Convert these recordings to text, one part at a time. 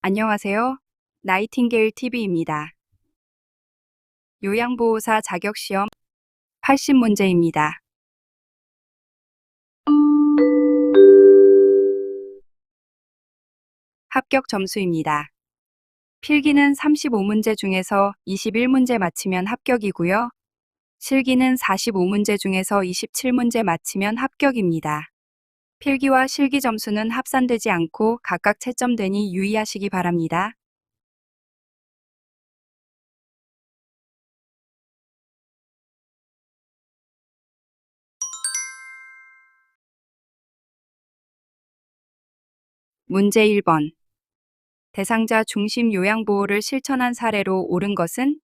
안녕하세요. 나이팅게일 TV입니다. 요양보호사 자격시험 80문제입니다. 합격 점수입니다. 필기는 35문제 중에서 21문제 맞히면 합격이고요. 실기는 45문제 중에서 27문제 맞히면 합격입니다. 필기와 실기 점수는 합산되지 않고 각각 채점되니 유의하시기 바랍니다. 문제 1번. 대상자 중심 요양보호를 실천한 사례로 옳은 것은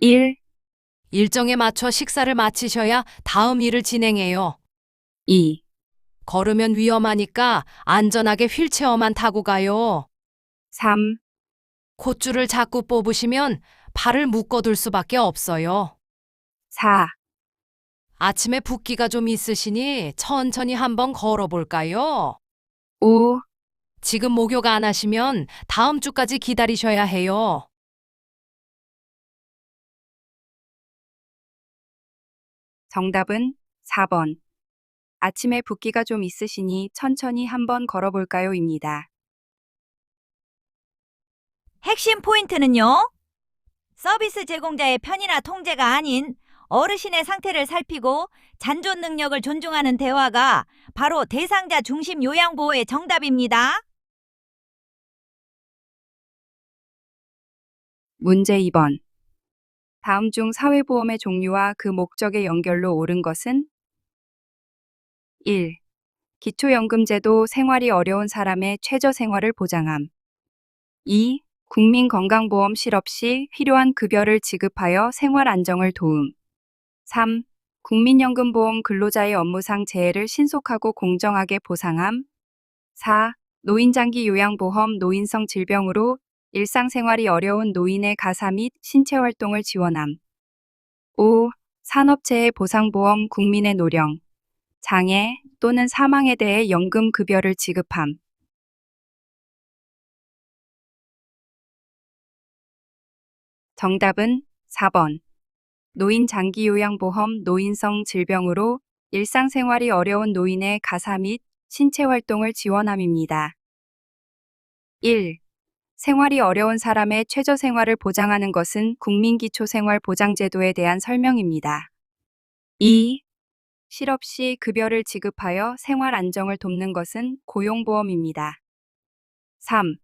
1, 일정에 맞춰 식사를 마치셔야 다음 일을 진행해요. 2, 걸으면 위험하니까 안전하게 휠체어만 타고 가요. 3, 콧줄을 자꾸 뽑으시면 발을 묶어둘 수밖에 없어요. 4, 아침에 붓기가 좀 있으시니 천천히 한번 걸어볼까요? 5, 지금 목욕 안 하시면 다음 주까지 기다리셔야 해요. 정답은 4번. 아침에 붓기가 좀 있으시니 천천히 한번 걸어볼까요?입니다. 핵심 포인트는요. 서비스 제공자의 편의나 통제가 아닌 어르신의 상태를 살피고 잔존 능력을 존중하는 대화가 바로 대상자 중심 요양보호의 정답입니다. 문제 2번. 다음 중 사회보험의 종류와 그 목적의 연결로 옳은 것은 1. 기초연금제도 생활이 어려운 사람의 최저생활을 보장함. 2. 국민건강보험 실업 시 필요한 급여를 지급하여 생활 안정을 도움. 3. 국민연금보험 근로자의 업무상 재해를 신속하고 공정하게 보상함. 4. 노인장기 요양보험 노인성 질병으로 일상생활이 어려운 노인의 가사 및 신체활동을 지원함. 5. 산업재해 보상보험 국민의 노령, 장애 또는 사망에 대해 연금 급여를 지급함. 정답은 4번. 노인장기요양보험 노인성 질병으로 일상생활이 어려운 노인의 가사 및 신체활동을 지원함입니다. 1. 생활이 어려운 사람의 최저생활을 보장하는 것은 국민기초생활보장제도에 대한 설명입니다. 2. 실업 시 급여를 지급하여 생활 안정을 돕는 것은 고용보험입니다. 3.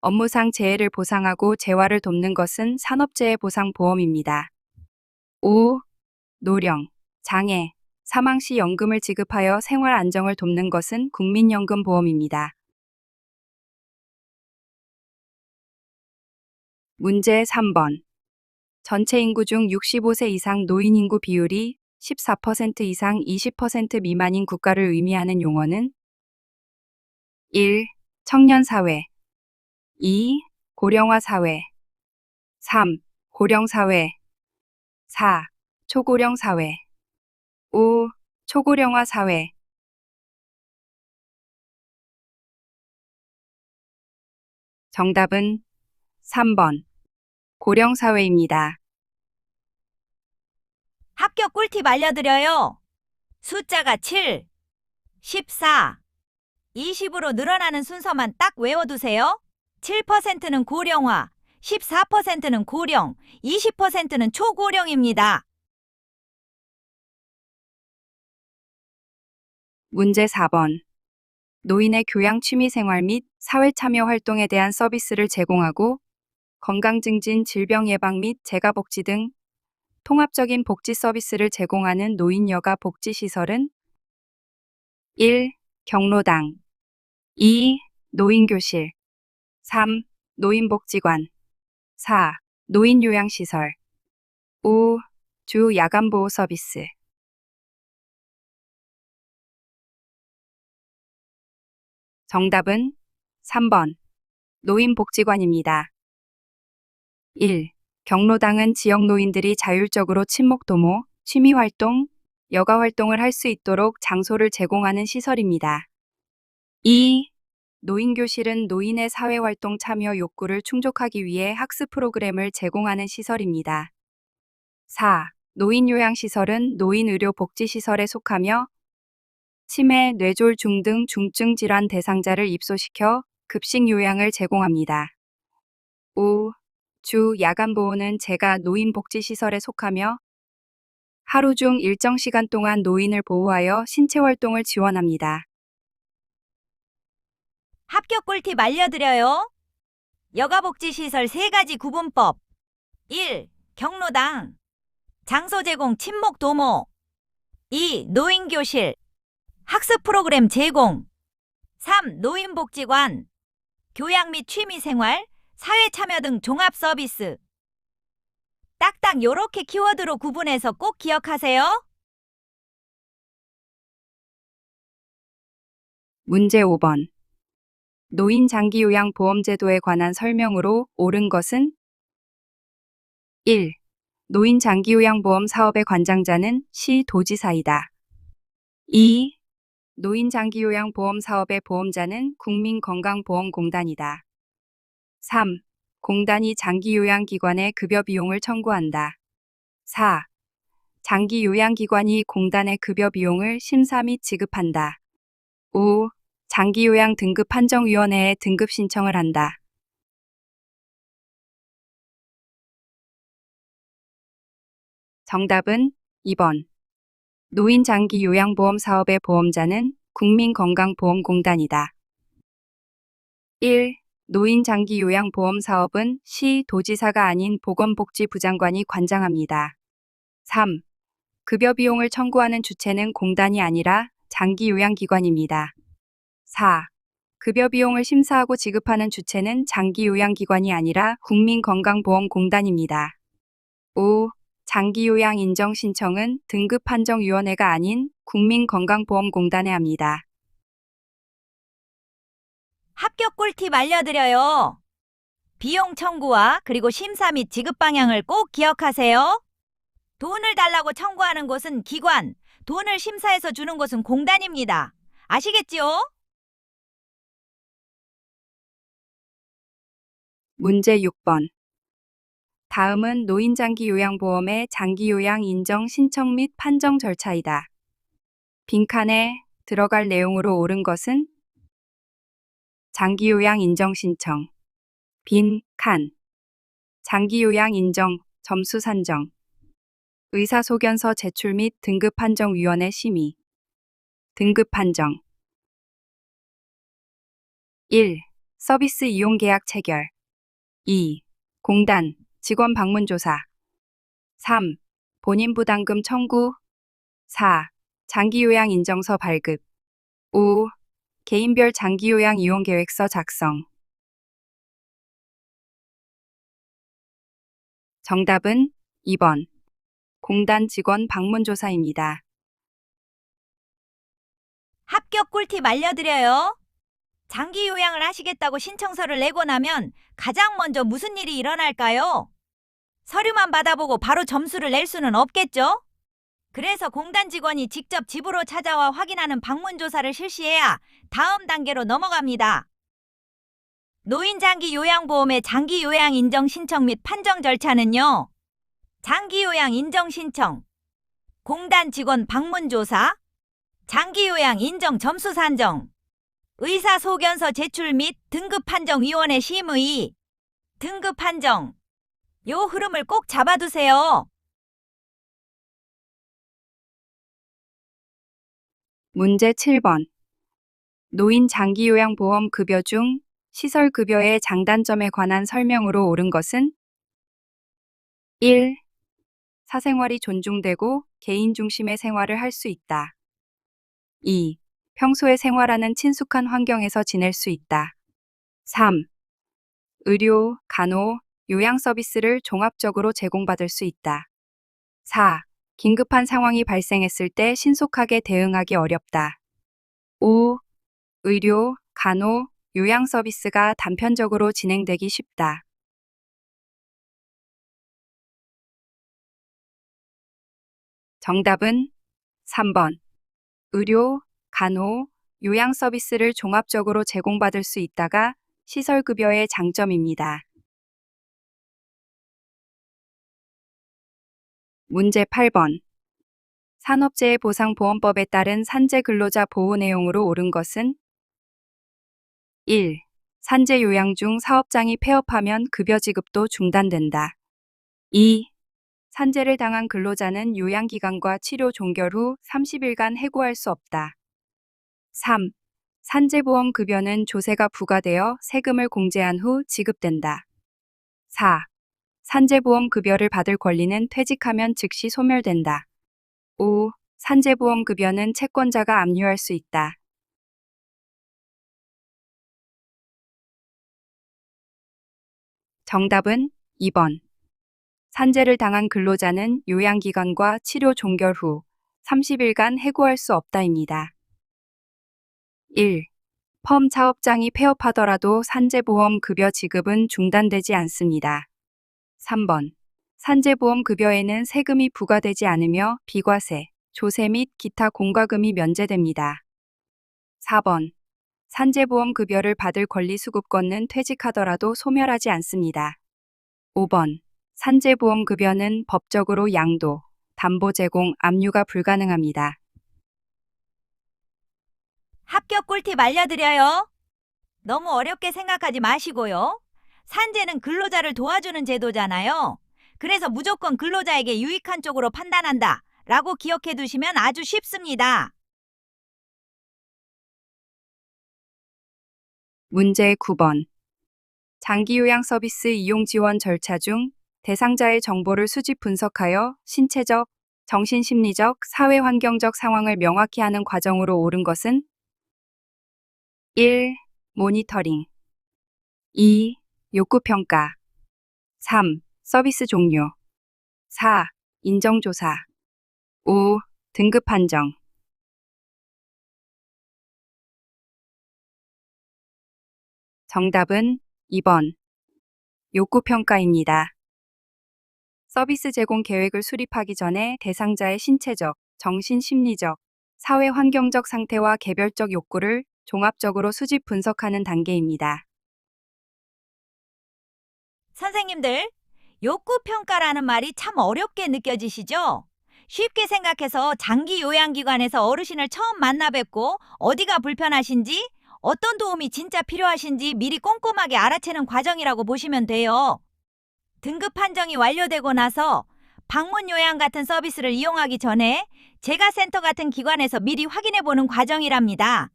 업무상 재해를 보상하고 재활을 돕는 것은 산업재해보상보험입니다. 5. 노령, 장애, 사망 시 연금을 지급하여 생활 안정을 돕는 것은 국민연금보험입니다. 문제 3번. 전체 인구 중 65세 이상 노인 인구 비율이 14% 이상 20% 미만인 국가를 의미하는 용어는 1. 청년사회 2. 고령화사회 3. 고령사회 4. 초고령사회 5. 초고령화사회 정답은 3번. 고령사회입니다. 합격 꿀팁 알려드려요. 숫자가 7, 14, 20으로 늘어나는 순서만 딱 외워두세요. 7%는 고령화, 14%는 고령, 20%는 초고령입니다. 문제 4번. 노인의 교양 취미생활 및 사회참여 활동에 대한 서비스를 제공하고 건강증진, 질병 예방 및 재가복지 등 통합적인 복지 서비스를 제공하는 노인여가 복지시설은 1. 경로당 2. 노인교실 3. 노인복지관 4. 노인요양시설 5. 주 야간보호 서비스 정답은 3번. 노인복지관입니다. 1. 경로당은 지역 노인들이 자율적으로 친목도모, 취미활동, 여가활동을 할 수 있도록 장소를 제공하는 시설입니다. 2. 노인교실은 노인의 사회활동 참여 욕구를 충족하기 위해 학습 프로그램을 제공하는 시설입니다. 4. 노인요양시설은 노인의료복지시설에 속하며 치매, 뇌졸중 등 중증 질환 대상자를 입소시켜 급식 요양을 제공합니다. 5. 주 야간보호는 재가 노인복지시설에 속하며 하루 중 일정 시간 동안 노인을 보호하여 신체활동을 지원합니다. 합격 꿀팁 알려드려요. 여가복지시설 3가지 구분법. 1. 경로당. 장소 제공 친목 도모. 2. 노인교실. 학습 프로그램 제공. 3. 노인복지관. 교양 및 취미생활, 사회참여 등 종합 서비스. 딱딱 요렇게 키워드로 구분해서 꼭 기억하세요. 문제 5번. 노인장기요양보험제도에 관한 설명으로 옳은 것은 1. 노인장기요양보험 사업의 관장자는 시도지사이다. 2. 노인장기요양보험 사업의 보험자는 국민건강보험공단이다. 3. 공단이 장기요양기관의 급여 비용을 청구한다. 4. 장기요양기관이 공단의 급여 비용을 심사 및 지급한다. 5. 장기요양 등급판정위원회에 등급 신청을 한다. 정답은 2번. 노인장기요양보험 사업의 보험자는 국민건강보험공단이다. 1. 노인장기요양보험 사업은 시도지사가 아닌 보건복지부 장관이 관장합니다. 3. 급여 비용을 청구하는 주체는 공단이 아니라 장기요양기관입니다. 4. 급여 비용을 심사하고 지급하는 주체는 장기요양기관이 아니라 국민건강보험공단입니다. 5. 장기요양 인정 신청은 등급판정위원회가 아닌 국민건강보험공단에 합니다. 합격 꿀팁 알려드려요. 비용 청구와 그리고 심사 및 지급 방향을 꼭 기억하세요. 돈을 달라고 청구하는 곳은 기관, 돈을 심사해서 주는 곳은 공단입니다. 아시겠지요? 문제 6번. 다음은 노인장기요양보험의 장기요양 인정 신청 및 판정 절차이다. 빈칸에 들어갈 내용으로 옳은 것은 장기요양 인정 신청, 빈칸, 장기요양 인정, 점수 산정, 의사소견서 제출 및 등급판정위원회 심의, 등급판정. 1. 서비스 이용 계약 체결. 2. 공단, 직원 방문 조사. 3. 본인 부담금 청구. 4. 장기요양 인정서 발급. 5. 개인별 장기요양 이용 계획서 작성. 정답은 2번. 공단 직원 방문 조사입니다. 합격 꿀팁 알려드려요. 장기 요양을 하시겠다고 신청서를 내고 나면 가장 먼저 무슨 일이 일어날까요? 서류만 받아보고 바로 점수를 낼 수는 없겠죠? 그래서 공단 직원이 직접 집으로 찾아와 확인하는 방문조사를 실시해야 다음 단계로 넘어갑니다. 노인장기요양보험의 장기요양 인정 신청 및 판정 절차는요. 장기요양 인정 신청, 공단 직원 방문조사, 장기요양 인정 점수 산정, 의사소견서 제출 및 등급판정위원회 심의, 등급판정. 요 흐름을 꼭 잡아두세요. 문제 7번. 노인 장기요양보험 급여 중 시설급여의 장단점에 관한 설명으로 옳은 것은 1. 사생활이 존중되고 개인 중심의 생활을 할 수 있다. 2. 평소에 생활하는 친숙한 환경에서 지낼 수 있다. 3. 의료, 간호, 요양 서비스를 종합적으로 제공받을 수 있다. 4. 긴급한 상황이 발생했을 때 신속하게 대응하기 어렵다. 5. 의료, 간호, 요양 서비스가 단편적으로 진행되기 쉽다. 정답은 3번. 의료, 간호, 요양 서비스를 종합적으로 제공받을 수 있다가 시설급여의 장점입니다. 문제 8번. 산업재해보상보험법에 따른 산재 근로자 보호 내용으로 옳은 것은 1. 산재 요양 중 사업장이 폐업하면 급여 지급도 중단된다. 2. 산재를 당한 근로자는 요양기간과 치료 종결 후 30일간 해고할 수 없다. 3. 산재보험 급여는 조세가 부과되어 세금을 공제한 후 지급된다. 4. 산재보험 급여를 받을 권리는 퇴직하면 즉시 소멸된다. 5. 산재보험 급여는 채권자가 압류할 수 있다. 정답은 2번. 산재를 당한 근로자는 요양기간과 치료 종결 후 30일간 해고할 수 없다입니다. 1. 펌 사업장이 폐업하더라도 산재보험 급여 지급은 중단되지 않습니다. 3번. 산재보험 급여에는 세금이 부과되지 않으며 비과세, 조세 및 기타 공과금이 면제됩니다. 4번. 산재보험 급여를 받을 권리 수급권은 퇴직하더라도 소멸하지 않습니다. 5번. 산재보험 급여는 법적으로 양도, 담보 제공, 압류가 불가능합니다. 합격 꿀팁 알려드려요. 너무 어렵게 생각하지 마시고요. 산재는 근로자를 도와주는 제도잖아요. 그래서 무조건 근로자에게 유익한 쪽으로 판단한다 라고 기억해 두시면 아주 쉽습니다. 문제 9번. 장기요양 서비스 이용 지원 절차 중 대상자의 정보를 수집 분석하여 신체적, 정신심리적, 사회환경적 상황을 명확히 하는 과정으로 옳은 것은 1. 모니터링 2. 욕구평가 3. 서비스 종료 4. 인정조사 5. 등급 판정 정답은 2번. 욕구평가입니다. 서비스 제공 계획을 수립하기 전에 대상자의 신체적, 정신심리적, 사회환경적 상태와 개별적 욕구를 종합적으로 수집 분석하는 단계입니다. 선생님들, 욕구평가라는 말이 참 어렵게 느껴지시죠? 쉽게 생각해서 장기 요양기관에서 어르신을 처음 만나 뵙고 어디가 불편하신지, 어떤 도움이 진짜 필요하신지 미리 꼼꼼하게 알아채는 과정이라고 보시면 돼요. 등급 판정이 완료되고 나서 방문 요양 같은 서비스를 이용하기 전에 재가센터 같은 기관에서 미리 확인해 보는 과정이랍니다.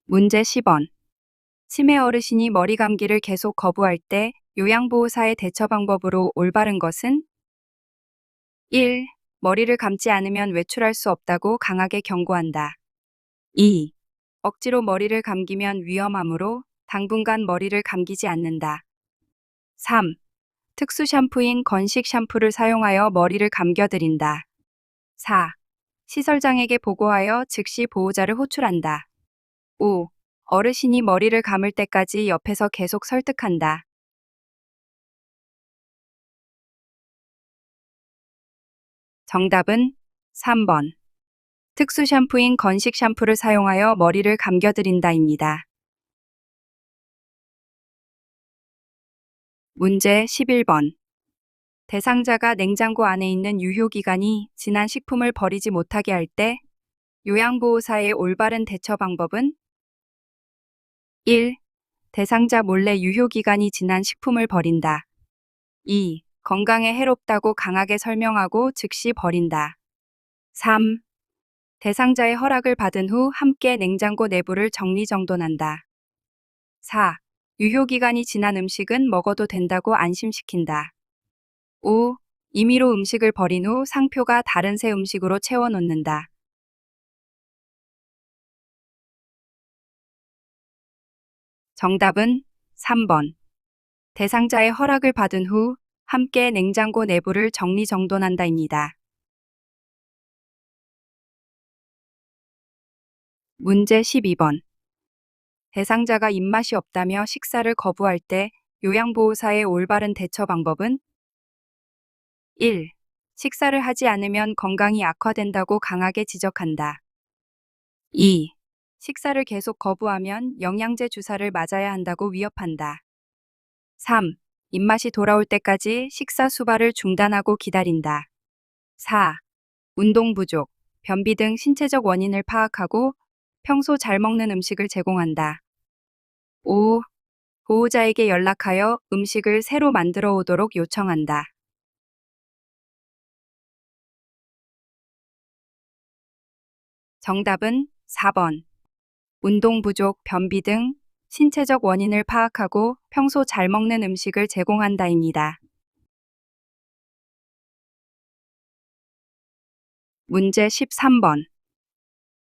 문제 10번. 치매 어르신이 머리 감기를 계속 거부할 때 요양보호사의 대처 방법으로 올바른 것은 1. 머리를 감지 않으면 외출할 수 없다고 강하게 경고한다. 2. 억지로 머리를 감기면 위험하므로 당분간 머리를 감기지 않는다. 3. 특수 샴푸인 건식 샴푸를 사용하여 머리를 감겨드린다. 4. 시설장에게 보고하여 즉시 보호자를 호출한다. 5. 어르신이 머리를 감을 때까지 옆에서 계속 설득한다. 정답은 3번. 특수 샴푸인 건식 샴푸를 사용하여 머리를 감겨드린다입니다. 문제 11번. 대상자가 냉장고 안에 있는 유효기간이 지난 식품을 버리지 못하게 할 때 요양보호사의 올바른 대처 방법은 1. 대상자 몰래 유효기간이 지난 식품을 버린다. 2. 건강에 해롭다고 강하게 설명하고 즉시 버린다. 3. 대상자의 허락을 받은 후 함께 냉장고 내부를 정리정돈한다. 4. 유효기간이 지난 음식은 먹어도 된다고 안심시킨다. 5. 임의로 음식을 버린 후 상표가 다른 새 음식으로 채워놓는다. 정답은 3번. 대상자의 허락을 받은 후 함께 냉장고 내부를 정리정돈한다입니다. 문제 12번. 대상자가 입맛이 없다며 식사를 거부할 때 요양보호사의 올바른 대처 방법은 1. 식사를 하지 않으면 건강이 악화된다고 강하게 지적한다. 2. 식사를 계속 거부하면 영양제 주사를 맞아야 한다고 위협한다. 3. 입맛이 돌아올 때까지 식사 수발을 중단하고 기다린다. 4. 운동 부족, 변비 등 신체적 원인을 파악하고 평소 잘 먹는 음식을 제공한다. 5. 보호자에게 연락하여 음식을 새로 만들어 오도록 요청한다. 정답은 4번. 운동 부족, 변비 등 신체적 원인을 파악하고 평소 잘 먹는 음식을 제공한다입니다. 문제 13번.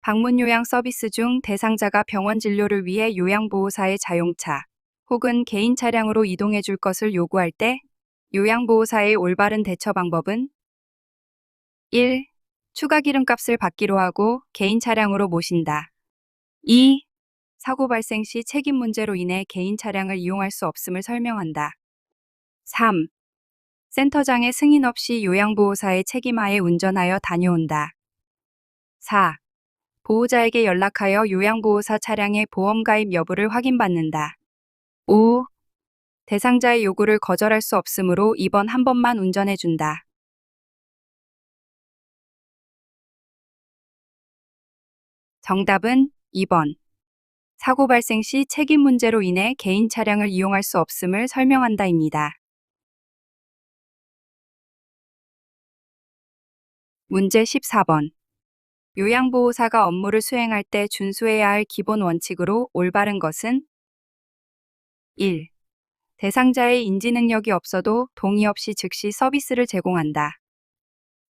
방문 요양 서비스 중 대상자가 병원 진료를 위해 요양보호사의 자동차 혹은 개인 차량으로 이동해 줄 것을 요구할 때 요양보호사의 올바른 대처 방법은 1. 추가 기름값을 받기로 하고 개인 차량으로 모신다. 2. 사고 발생 시 책임 문제로 인해 개인 차량을 이용할 수 없음을 설명한다. 3. 센터장의 승인 없이 요양보호사의 책임하에 운전하여 다녀온다. 4. 보호자에게 연락하여 요양보호사 차량의 보험 가입 여부를 확인받는다. 5. 대상자의 요구를 거절할 수 없으므로 이번 한 번만 운전해준다. 정답은 2번. 사고 발생 시 책임 문제로 인해 개인 차량을 이용할 수 없음을 설명한다입니다. 문제 14번. 요양보호사가 업무를 수행할 때 준수해야 할 기본 원칙으로 올바른 것은 1. 대상자의 인지 능력이 없어도 동의 없이 즉시 서비스를 제공한다.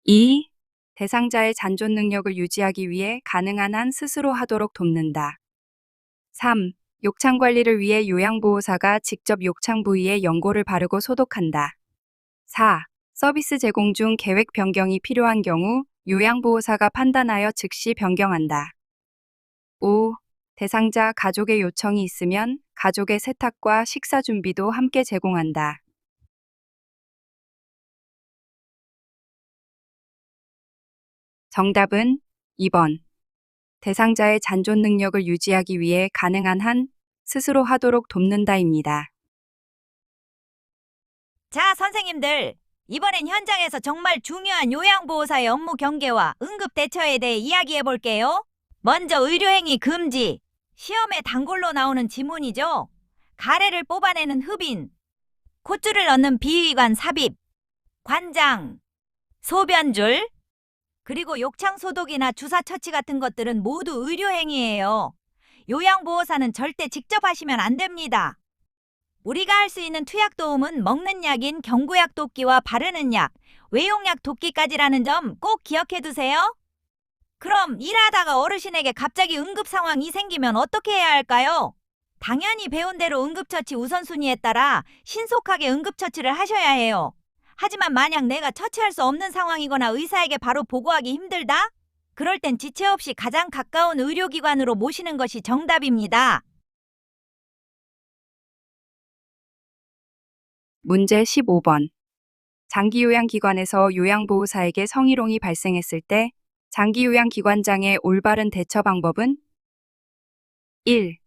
2. 대상자의 잔존 능력을 유지하기 위해 가능한 한 스스로 하도록 돕는다. 3. 욕창 관리를 위해 요양보호사가 직접 욕창 부위에 연고를 바르고 소독한다. 4. 서비스 제공 중 계획 변경이 필요한 경우 요양보호사가 판단하여 즉시 변경한다. 5. 대상자 가족의 요청이 있으면 가족의 세탁과 식사 준비도 함께 제공한다. 정답은 2번. 대상자의 잔존 능력을 유지하기 위해 가능한 한 스스로 하도록 돕는다입니다. 자, 선생님들. 이번엔 현장에서 정말 중요한 요양보호사의 업무 경계와 응급 대처에 대해 이야기해 볼게요. 먼저 의료행위 금지. 시험에 단골로 나오는 지문이죠. 가래를 뽑아내는 흡인, 콧줄을 넣는 비위관 삽입, 관장, 소변줄, 그리고 욕창 소독이나 주사 처치 같은 것들은 모두 의료행위예요. 요양보호사는 절대 직접 하시면 안 됩니다. 우리가 할 수 있는 투약 도움은 먹는 약인 경구약 돕기와 바르는 약, 외용약 돕기까지라는 점 꼭 기억해 두세요. 그럼 일하다가 어르신에게 갑자기 응급 상황이 생기면 어떻게 해야 할까요? 당연히 배운 대로 응급처치 우선순위에 따라 신속하게 응급처치를 하셔야 해요. 하지만 만약 내가 처치할 수 없는 상황이거나 의사에게 바로 보고하기 힘들다? 그럴 땐 지체 없이 가장 가까운 의료기관으로 모시는 것이 정답입니다. 문제 15번. 장기요양기관에서 요양보호사에게 성희롱이 발생했을 때 장기요양기관장의 올바른 대처 방법은 1.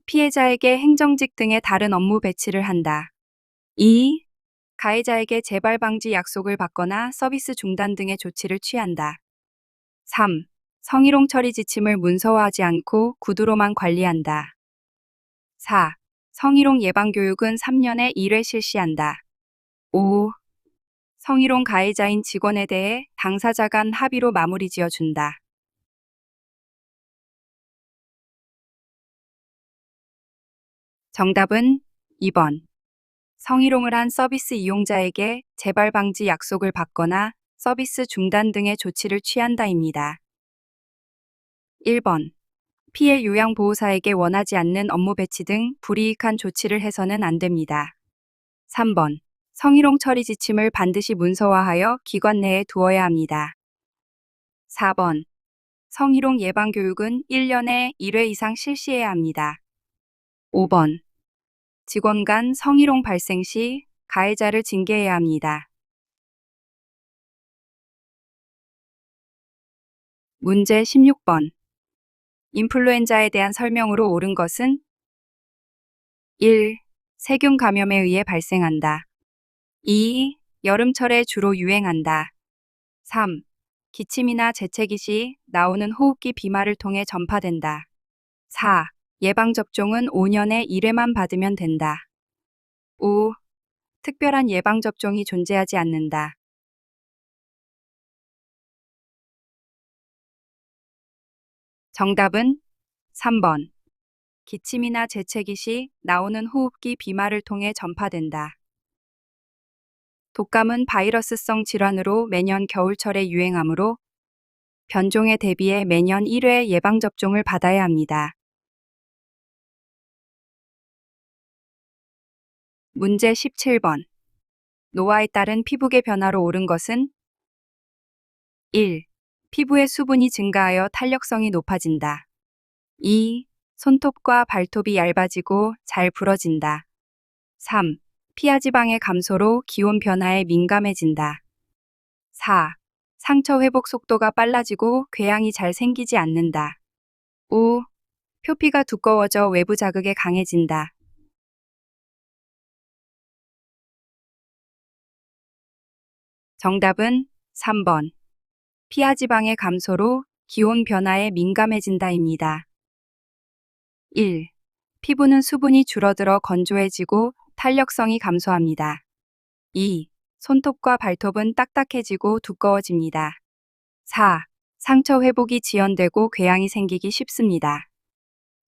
피해자에게 행정직 등의 다른 업무 배치를 한다. 2. 가해자에게 재발 방지 약속을 받거나 서비스 중단 등의 조치를 취한다. 3. 성희롱 처리 지침을 문서화하지 않고 구두로만 관리한다. 4. 성희롱 예방 교육은 3년에 1회 실시한다. 5. 성희롱 가해자인 직원에 대해 당사자 간 합의로 마무리 지어준다. 정답은 2번. 성희롱을 한 서비스 이용자에게 재발 방지 약속을 받거나 서비스 중단 등의 조치를 취한다입니다. 1번. 피해 요양보호사에게 원하지 않는 업무 배치 등 불이익한 조치를 해서는 안 됩니다. 3번. 성희롱 처리 지침을 반드시 문서화하여 기관 내에 두어야 합니다. 4번. 성희롱 예방 교육은 1년에 1회 이상 실시해야 합니다. 5번. 직원 간 성희롱 발생 시 가해자를 징계해야 합니다. 문제 16번. 인플루엔자에 대한 설명으로 옳은 것은 1. 세균 감염에 의해 발생한다. 2. 여름철에 주로 유행한다. 3. 기침이나 재채기 시 나오는 호흡기 비말을 통해 전파된다. 4. 예방접종은 5년에 1회만 받으면 된다. 5. 특별한 예방접종이 존재하지 않는다. 정답은 3번. 기침이나 재채기 시 나오는 호흡기 비말을 통해 전파된다. 독감은 바이러스성 질환으로 매년 겨울철에 유행하므로 변종에 대비해 매년 1회 예방접종을 받아야 합니다. 문제 17번. 노화에 따른 피부계 변화로 옳은 것은 1. 피부의 수분이 증가하여 탄력성이 높아진다. 2. 손톱과 발톱이 얇아지고 잘 부러진다. 3. 피하 지방의 감소로 기온 변화에 민감해진다. 4. 상처 회복 속도가 빨라지고 궤양이 잘 생기지 않는다. 5. 표피가 두꺼워져 외부 자극에 강해진다. 정답은 3번. 피하 지방의 감소로 기온 변화에 민감해진다입니다. 1. 피부는 수분이 줄어들어 건조해지고 탄력성이 감소합니다. 2. 손톱과 발톱은 딱딱해지고 두꺼워집니다. 4. 상처 회복이 지연되고 궤양이 생기기 쉽습니다.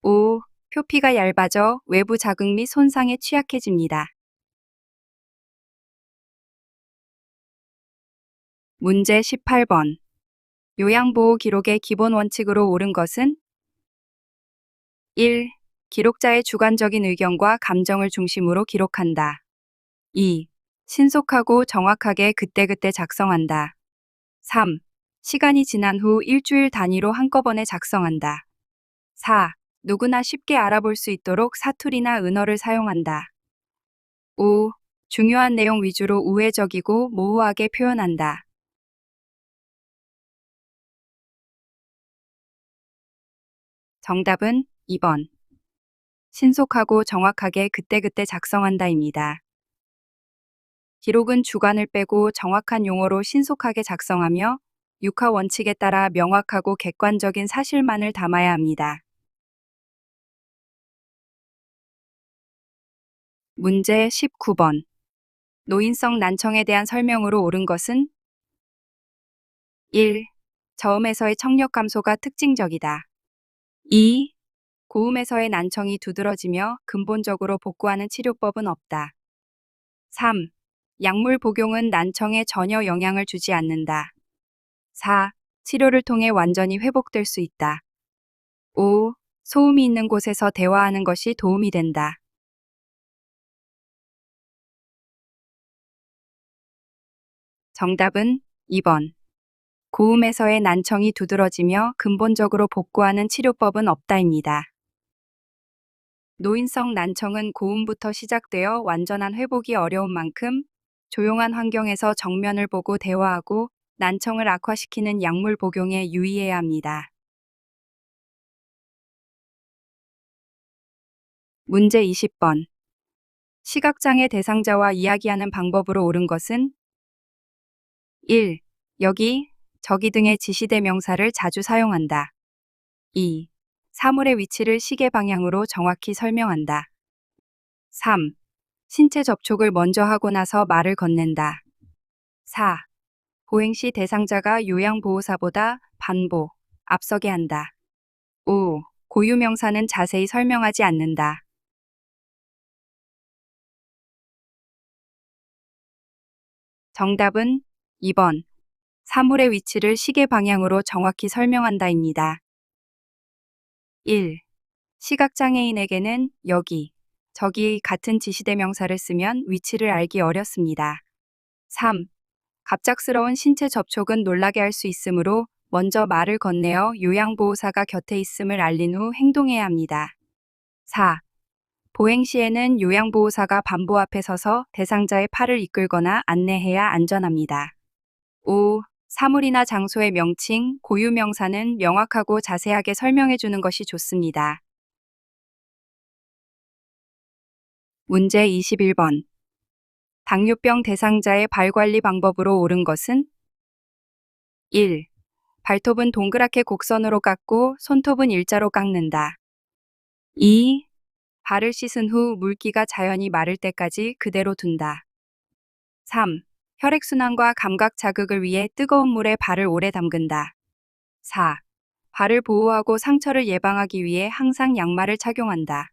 5. 표피가 얇아져 외부 자극 및 손상에 취약해집니다. 문제 18번. 요양보호 기록의 기본 원칙으로 옳은 것은 1. 기록자의 주관적인 의견과 감정을 중심으로 기록한다. 2. 신속하고 정확하게 그때그때 작성한다. 3. 시간이 지난 후 일주일 단위로 한꺼번에 작성한다. 4. 누구나 쉽게 알아볼 수 있도록 사투리나 은어를 사용한다. 5. 중요한 내용 위주로 우회적이고 모호하게 표현한다. 정답은 2번. 신속하고 정확하게 그때그때 작성한다입니다. 기록은 주관을 빼고 정확한 용어로 신속하게 작성하며 육하 원칙에 따라 명확하고 객관적인 사실만을 담아야 합니다. 문제 19번. 노인성 난청에 대한 설명으로 옳은 것은 1. 저음에서의 청력 감소가 특징적이다. 2. 고음에서의 난청이 두드러지며 근본적으로 복구하는 치료법은 없다. 3. 약물 복용은 난청에 전혀 영향을 주지 않는다. 4. 치료를 통해 완전히 회복될 수 있다. 5. 소음이 있는 곳에서 대화하는 것이 도움이 된다. 정답은 2번. 고음에서의 난청이 두드러지며 근본적으로 복구하는 치료법은 없다입니다. 노인성 난청은 고음부터 시작되어 완전한 회복이 어려운 만큼 조용한 환경에서 정면을 보고 대화하고 난청을 악화시키는 약물 복용에 유의해야 합니다. 문제 20번. 시각장애 대상자와 이야기하는 방법으로 옳은 것은 1. 여기, 저기 등의 지시대명사를 자주 사용한다. 2. 사물의 위치를 시계 방향으로 정확히 설명한다. 3. 신체 접촉을 먼저 하고 나서 말을 건넨다. 4. 보행 시 대상자가 요양보호사보다 반보, 앞서게 한다. 5. 고유명사는 자세히 설명하지 않는다. 정답은 2번. 사물의 위치를 시계 방향으로 정확히 설명한다입니다. 1. 시각장애인에게는 여기, 저기 같은 지시대명사를 쓰면 위치를 알기 어렵습니다. 3. 갑작스러운 신체 접촉은 놀라게 할 수 있으므로 먼저 말을 건네어 요양보호사가 곁에 있음을 알린 후 행동해야 합니다. 4. 보행 시에는 요양보호사가 반보 앞에 서서 대상자의 팔을 이끌거나 안내해야 안전합니다. 5. 사물이나 장소의 명칭, 고유 명사는 명확하고 자세하게 설명해 주는 것이 좋습니다. 문제 21번. 당뇨병 대상자의 발 관리 방법으로 옳은 것은 1. 발톱은 동그랗게 곡선으로 깎고 손톱은 일자로 깎는다. 2. 발을 씻은 후 물기가 자연히 마를 때까지 그대로 둔다. 3. 혈액순환과 감각 자극을 위해 뜨거운 물에 발을 오래 담근다. 4. 발을 보호하고 상처를 예방하기 위해 항상 양말을 착용한다.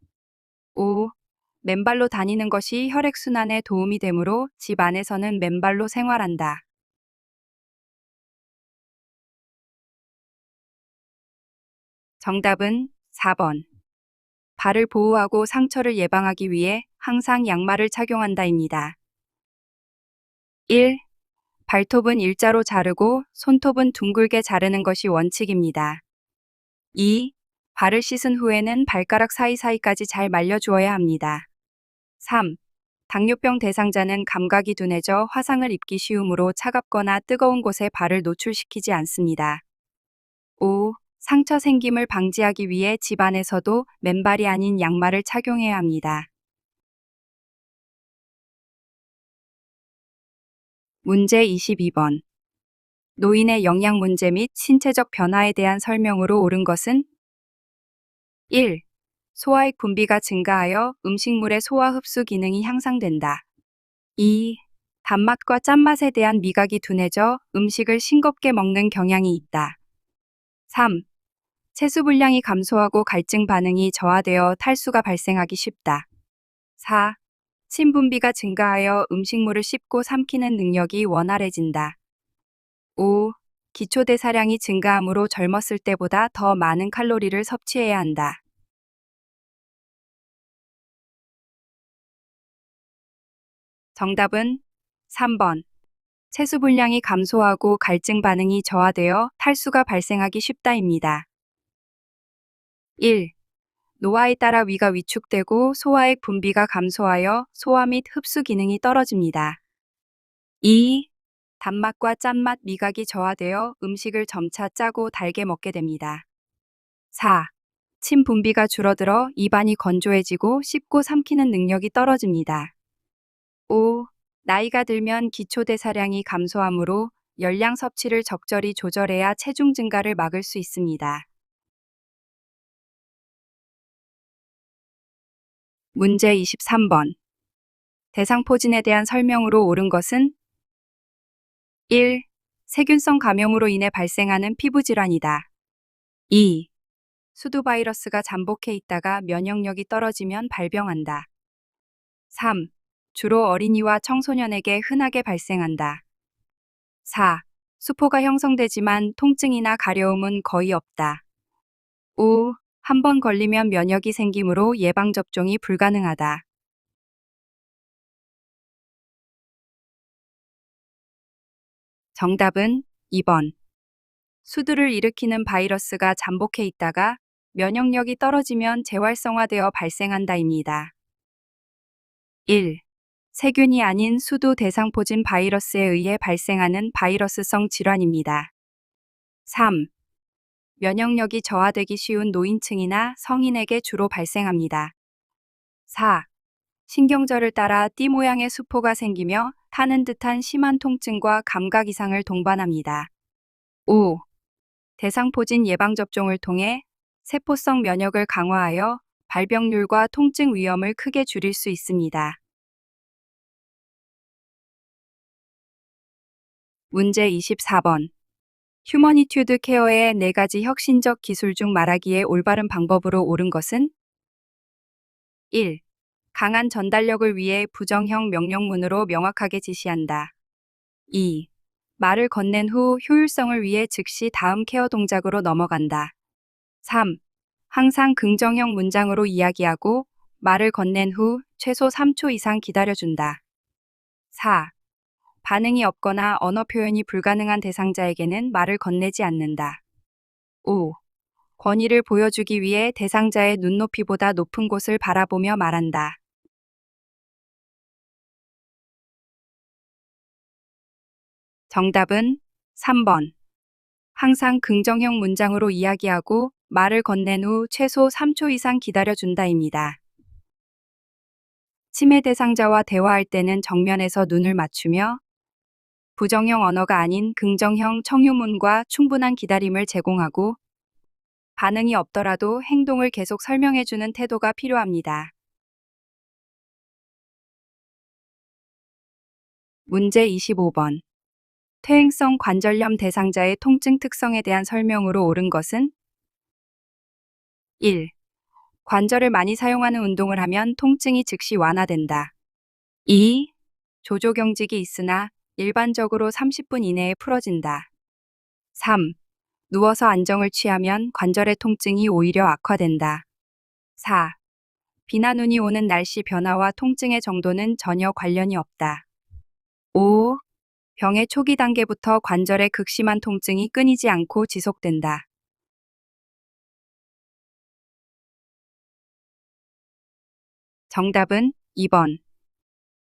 5. 맨발로 다니는 것이 혈액순환에 도움이 되므로 집 안에서는 맨발로 생활한다. 정답은 4번. 발을 보호하고 상처를 예방하기 위해 항상 양말을 착용한다입니다. 1. 발톱은 일자로 자르고 손톱은 둥글게 자르는 것이 원칙입니다. 2. 발을 씻은 후에는 발가락 사이사이까지 잘 말려주어야 합니다. 3. 당뇨병 대상자는 감각이 둔해져 화상을 입기 쉬우므로 차갑거나 뜨거운 곳에 발을 노출시키지 않습니다. 5. 상처 생김을 방지하기 위해 집 안에서도 맨발이 아닌 양말을 착용해야 합니다. 문제 22번. 노인의 영양 문제 및 신체적 변화에 대한 설명으로 옳은 것은 1. 소화액 분비가 증가하여 음식물의 소화 흡수 기능이 향상된다. 2. 단맛과 짠맛에 대한 미각이 둔해져 음식을 싱겁게 먹는 경향이 있다. 3. 채수 분량이 감소하고 갈증 반응이 저하되어 탈수가 발생하기 쉽다. 4. 침 분비가 증가하여 음식물을 씹고 삼키는 능력이 원활해진다. 5. 기초 대사량이 증가하므로 젊었을 때보다 더 많은 칼로리를 섭취해야 한다. 정답은 3번. 채수 분량이 감소하고 갈증 반응이 저하되어 탈수가 발생하기 쉽다입니다. 1. 노화에 따라 위가 위축되고 소화액 분비가 감소하여 소화 및 흡수 기능이 떨어집니다. 2. 단맛과 짠맛 미각이 저하되어 음식을 점차 짜고 달게 먹게 됩니다. 4. 침 분비가 줄어들어 입안이 건조해지고 씹고 삼키는 능력이 떨어집니다. 5. 나이가 들면 기초 대사량이 감소하므로 열량 섭취를 적절히 조절해야 체중 증가를 막을 수 있습니다. 문제 23번. 대상포진에 대한 설명으로 옳은 것은 1. 세균성 감염으로 인해 발생하는 피부질환이다. 2. 수두바이러스가 잠복해 있다가 면역력이 떨어지면 발병한다. 3. 주로 어린이와 청소년에게 흔하게 발생한다. 4. 수포가 형성되지만 통증이나 가려움은 거의 없다. 5. 한 번 걸리면 면역이 생기므로 예방접종이 불가능하다. 정답은 2번. 수두를 일으키는 바이러스가 잠복해 있다가 면역력이 떨어지면 재활성화되어 발생한다입니다. 1. 세균이 아닌 수두 대상포진 바이러스에 의해 발생하는 바이러스성 질환입니다. 3. 면역력이 저하되기 쉬운 노인층이나 성인에게 주로 발생합니다. 4. 신경절을 따라 띠 모양의 수포가 생기며 타는 듯한 심한 통증과 감각 이상을 동반합니다. 5. 대상포진 예방접종을 통해 세포성 면역을 강화하여 발병률과 통증 위험을 크게 줄일 수 있습니다. 문제 24번. 휴머니튜드 케어의 4가지 혁신적 기술 중 말하기에 올바른 방법으로 옳은 것은 1. 강한 전달력을 위해 부정형 명령문으로 명확하게 지시한다. 2. 말을 건넨 후 효율성을 위해 즉시 다음 케어 동작으로 넘어간다. 3. 항상 긍정형 문장으로 이야기하고 말을 건넨 후 최소 3초 이상 기다려준다. 4. 반응이 없거나 언어 표현이 불가능한 대상자에게는 말을 건네지 않는다. 5. 권위를 보여주기 위해 대상자의 눈높이보다 높은 곳을 바라보며 말한다. 정답은 3번. 항상 긍정형 문장으로 이야기하고 말을 건넨 후 최소 3초 이상 기다려준다입니다. 치매 대상자와 대화할 때는 정면에서 눈을 맞추며 부정형 언어가 아닌 긍정형 청유문과 충분한 기다림을 제공하고 반응이 없더라도 행동을 계속 설명해주는 태도가 필요합니다. 문제 25번. 퇴행성 관절염 대상자의 통증 특성에 대한 설명으로 옳은 것은 1. 관절을 많이 사용하는 운동을 하면 통증이 즉시 완화된다. 2. 조조경직이 있으나 일반적으로 30분 이내에 풀어진다. 3. 누워서 안정을 취하면 관절의 통증이 오히려 악화된다. 4. 비나 눈이 오는 날씨 변화와 통증의 정도는 전혀 관련이 없다. 5. 병의 초기 단계부터 관절의 극심한 통증이 끊이지 않고 지속된다. 정답은 2번.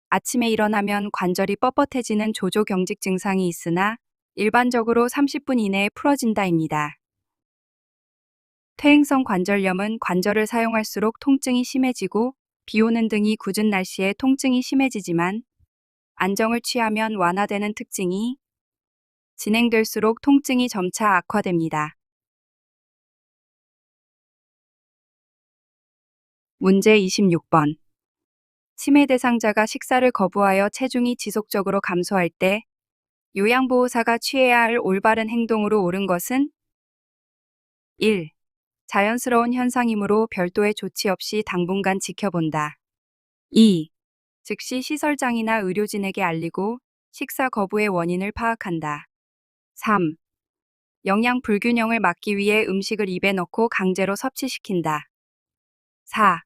아침에 일어나면 관절이 뻣뻣해지는 조조경직 증상이 있으나 일반적으로 30분 이내에 풀어진다입니다. 퇴행성 관절염은 관절을 사용할수록 통증이 심해지고 비 오는 등이 궂은 날씨에 통증이 심해지지만 안정을 취하면 완화되는 특징이 진행될수록 통증이 점차 악화됩니다. 문제 26번. 치매 대상자가 식사를 거부하여 체중이 지속적으로 감소할 때 요양보호사가 취해야 할 올바른 행동으로 옳은 것은 1. 자연스러운 현상이므로 별도의 조치 없이 당분간 지켜본다. 2. 즉시 시설장이나 의료진에게 알리고 식사 거부의 원인을 파악한다. 3. 영양 불균형을 막기 위해 음식을 입에 넣고 강제로 섭취시킨다. 4.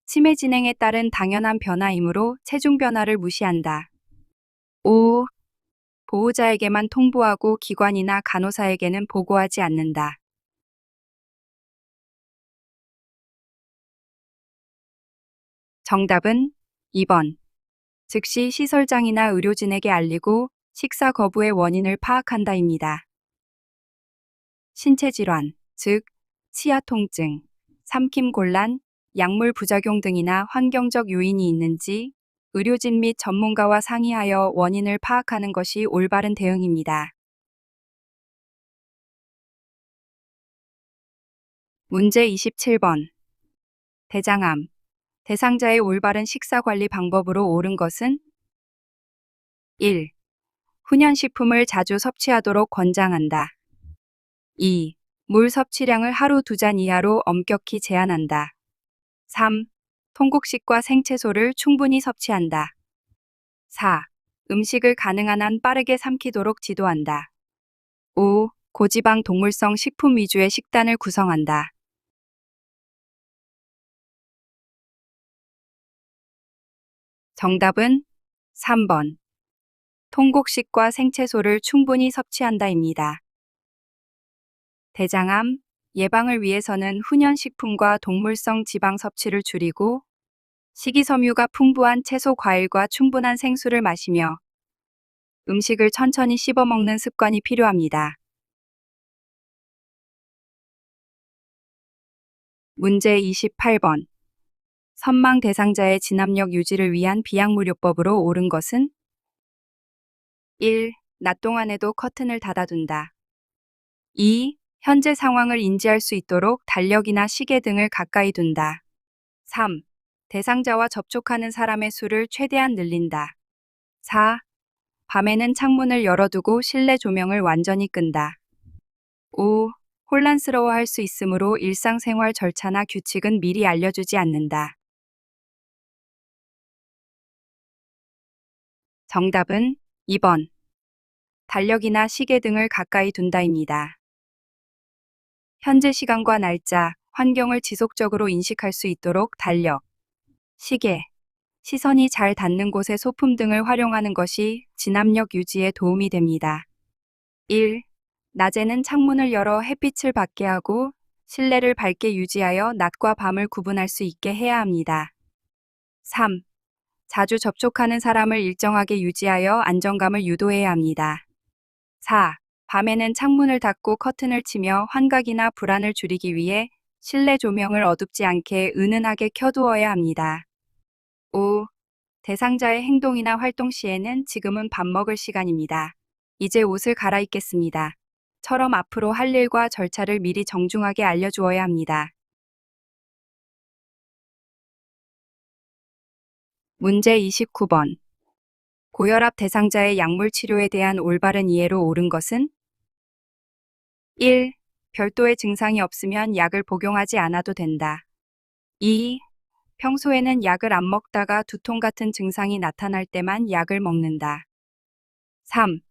치매 진행에 따른 당연한 변화이므로 체중 변화를 무시한다. 5. 보호자에게만 통보하고 기관이나 간호사에게는 보고하지 않는다. 정답은 2번. 즉시 시설장이나 의료진에게 알리고 식사 거부의 원인을 파악한다입니다. 신체 질환, 즉 치아 통증, 삼킴 곤란, 약물 부작용 등이나 환경적 요인이 있는지 의료진 및 전문가와 상의하여 원인을 파악하는 것이 올바른 대응입니다. 문제 27번. 대장암. 대상자의 올바른 식사 관리 방법으로 옳은 것은 1. 훈연식품을 자주 섭취하도록 권장한다. 2. 물 섭취량을 하루 2잔 이하로 엄격히 제한한다. 3. 통곡식과 생채소를 충분히 섭취한다. 4. 음식을 가능한 한 빠르게 삼키도록 지도한다. 5. 고지방 동물성 식품 위주의 식단을 구성한다. 정답은 3번. 통곡식과 생채소를 충분히 섭취한다입니다. 대장암 예방을 위해서는 훈연식품과 동물성 지방 섭취를 줄이고 식이섬유가 풍부한 채소 과일과 충분한 생수를 마시며 음식을 천천히 씹어 먹는 습관이 필요합니다. 문제 28번. 선망 대상자의 진압력 유지를 위한 비약물요법으로 옳은 것은 1. 낮 동안에도 커튼을 닫아둔다. 2. 현재 상황을 인지할 수 있도록 달력이나 시계 등을 가까이 둔다. 3. 대상자와 접촉하는 사람의 수를 최대한 늘린다. 4. 밤에는 창문을 열어두고 실내 조명을 완전히 끈다. 5. 혼란스러워할 수 있으므로 일상생활 절차나 규칙은 미리 알려주지 않는다. 정답은 2번. 달력이나 시계 등을 가까이 둔다입니다. 현재 시간과 날짜, 환경을 지속적으로 인식할 수 있도록 달력, 시계, 시선이 잘 닿는 곳의 소품 등을 활용하는 것이 진압력 유지에 도움이 됩니다. 1. 낮에는 창문을 열어 햇빛을 받게 하고 실내를 밝게 유지하여 낮과 밤을 구분할 수 있게 해야 합니다. 3. 자주 접촉하는 사람을 일정하게 유지하여 안정감을 유도해야 합니다. 4. 밤에는 창문을 닫고 커튼을 치며 환각이나 불안을 줄이기 위해 실내 조명을 어둡지 않게 은은하게 켜두어야 합니다. 5. 대상자의 행동이나 활동 시에는 지금은 밥 먹을 시간입니다. 이제 옷을 갈아입겠습니다. 처럼 앞으로 할 일과 절차를 미리 정중하게 알려주어야 합니다. 문제 29번. 고혈압 대상자의 약물 치료에 대한 올바른 이해로 옳은 것은? 1. 별도의 증상이 없으면 약을 복용하지 않아도 된다. 2. 평소에는 약을 안 먹다가 두통 같은 증상이 나타날 때만 약을 먹는다. 3.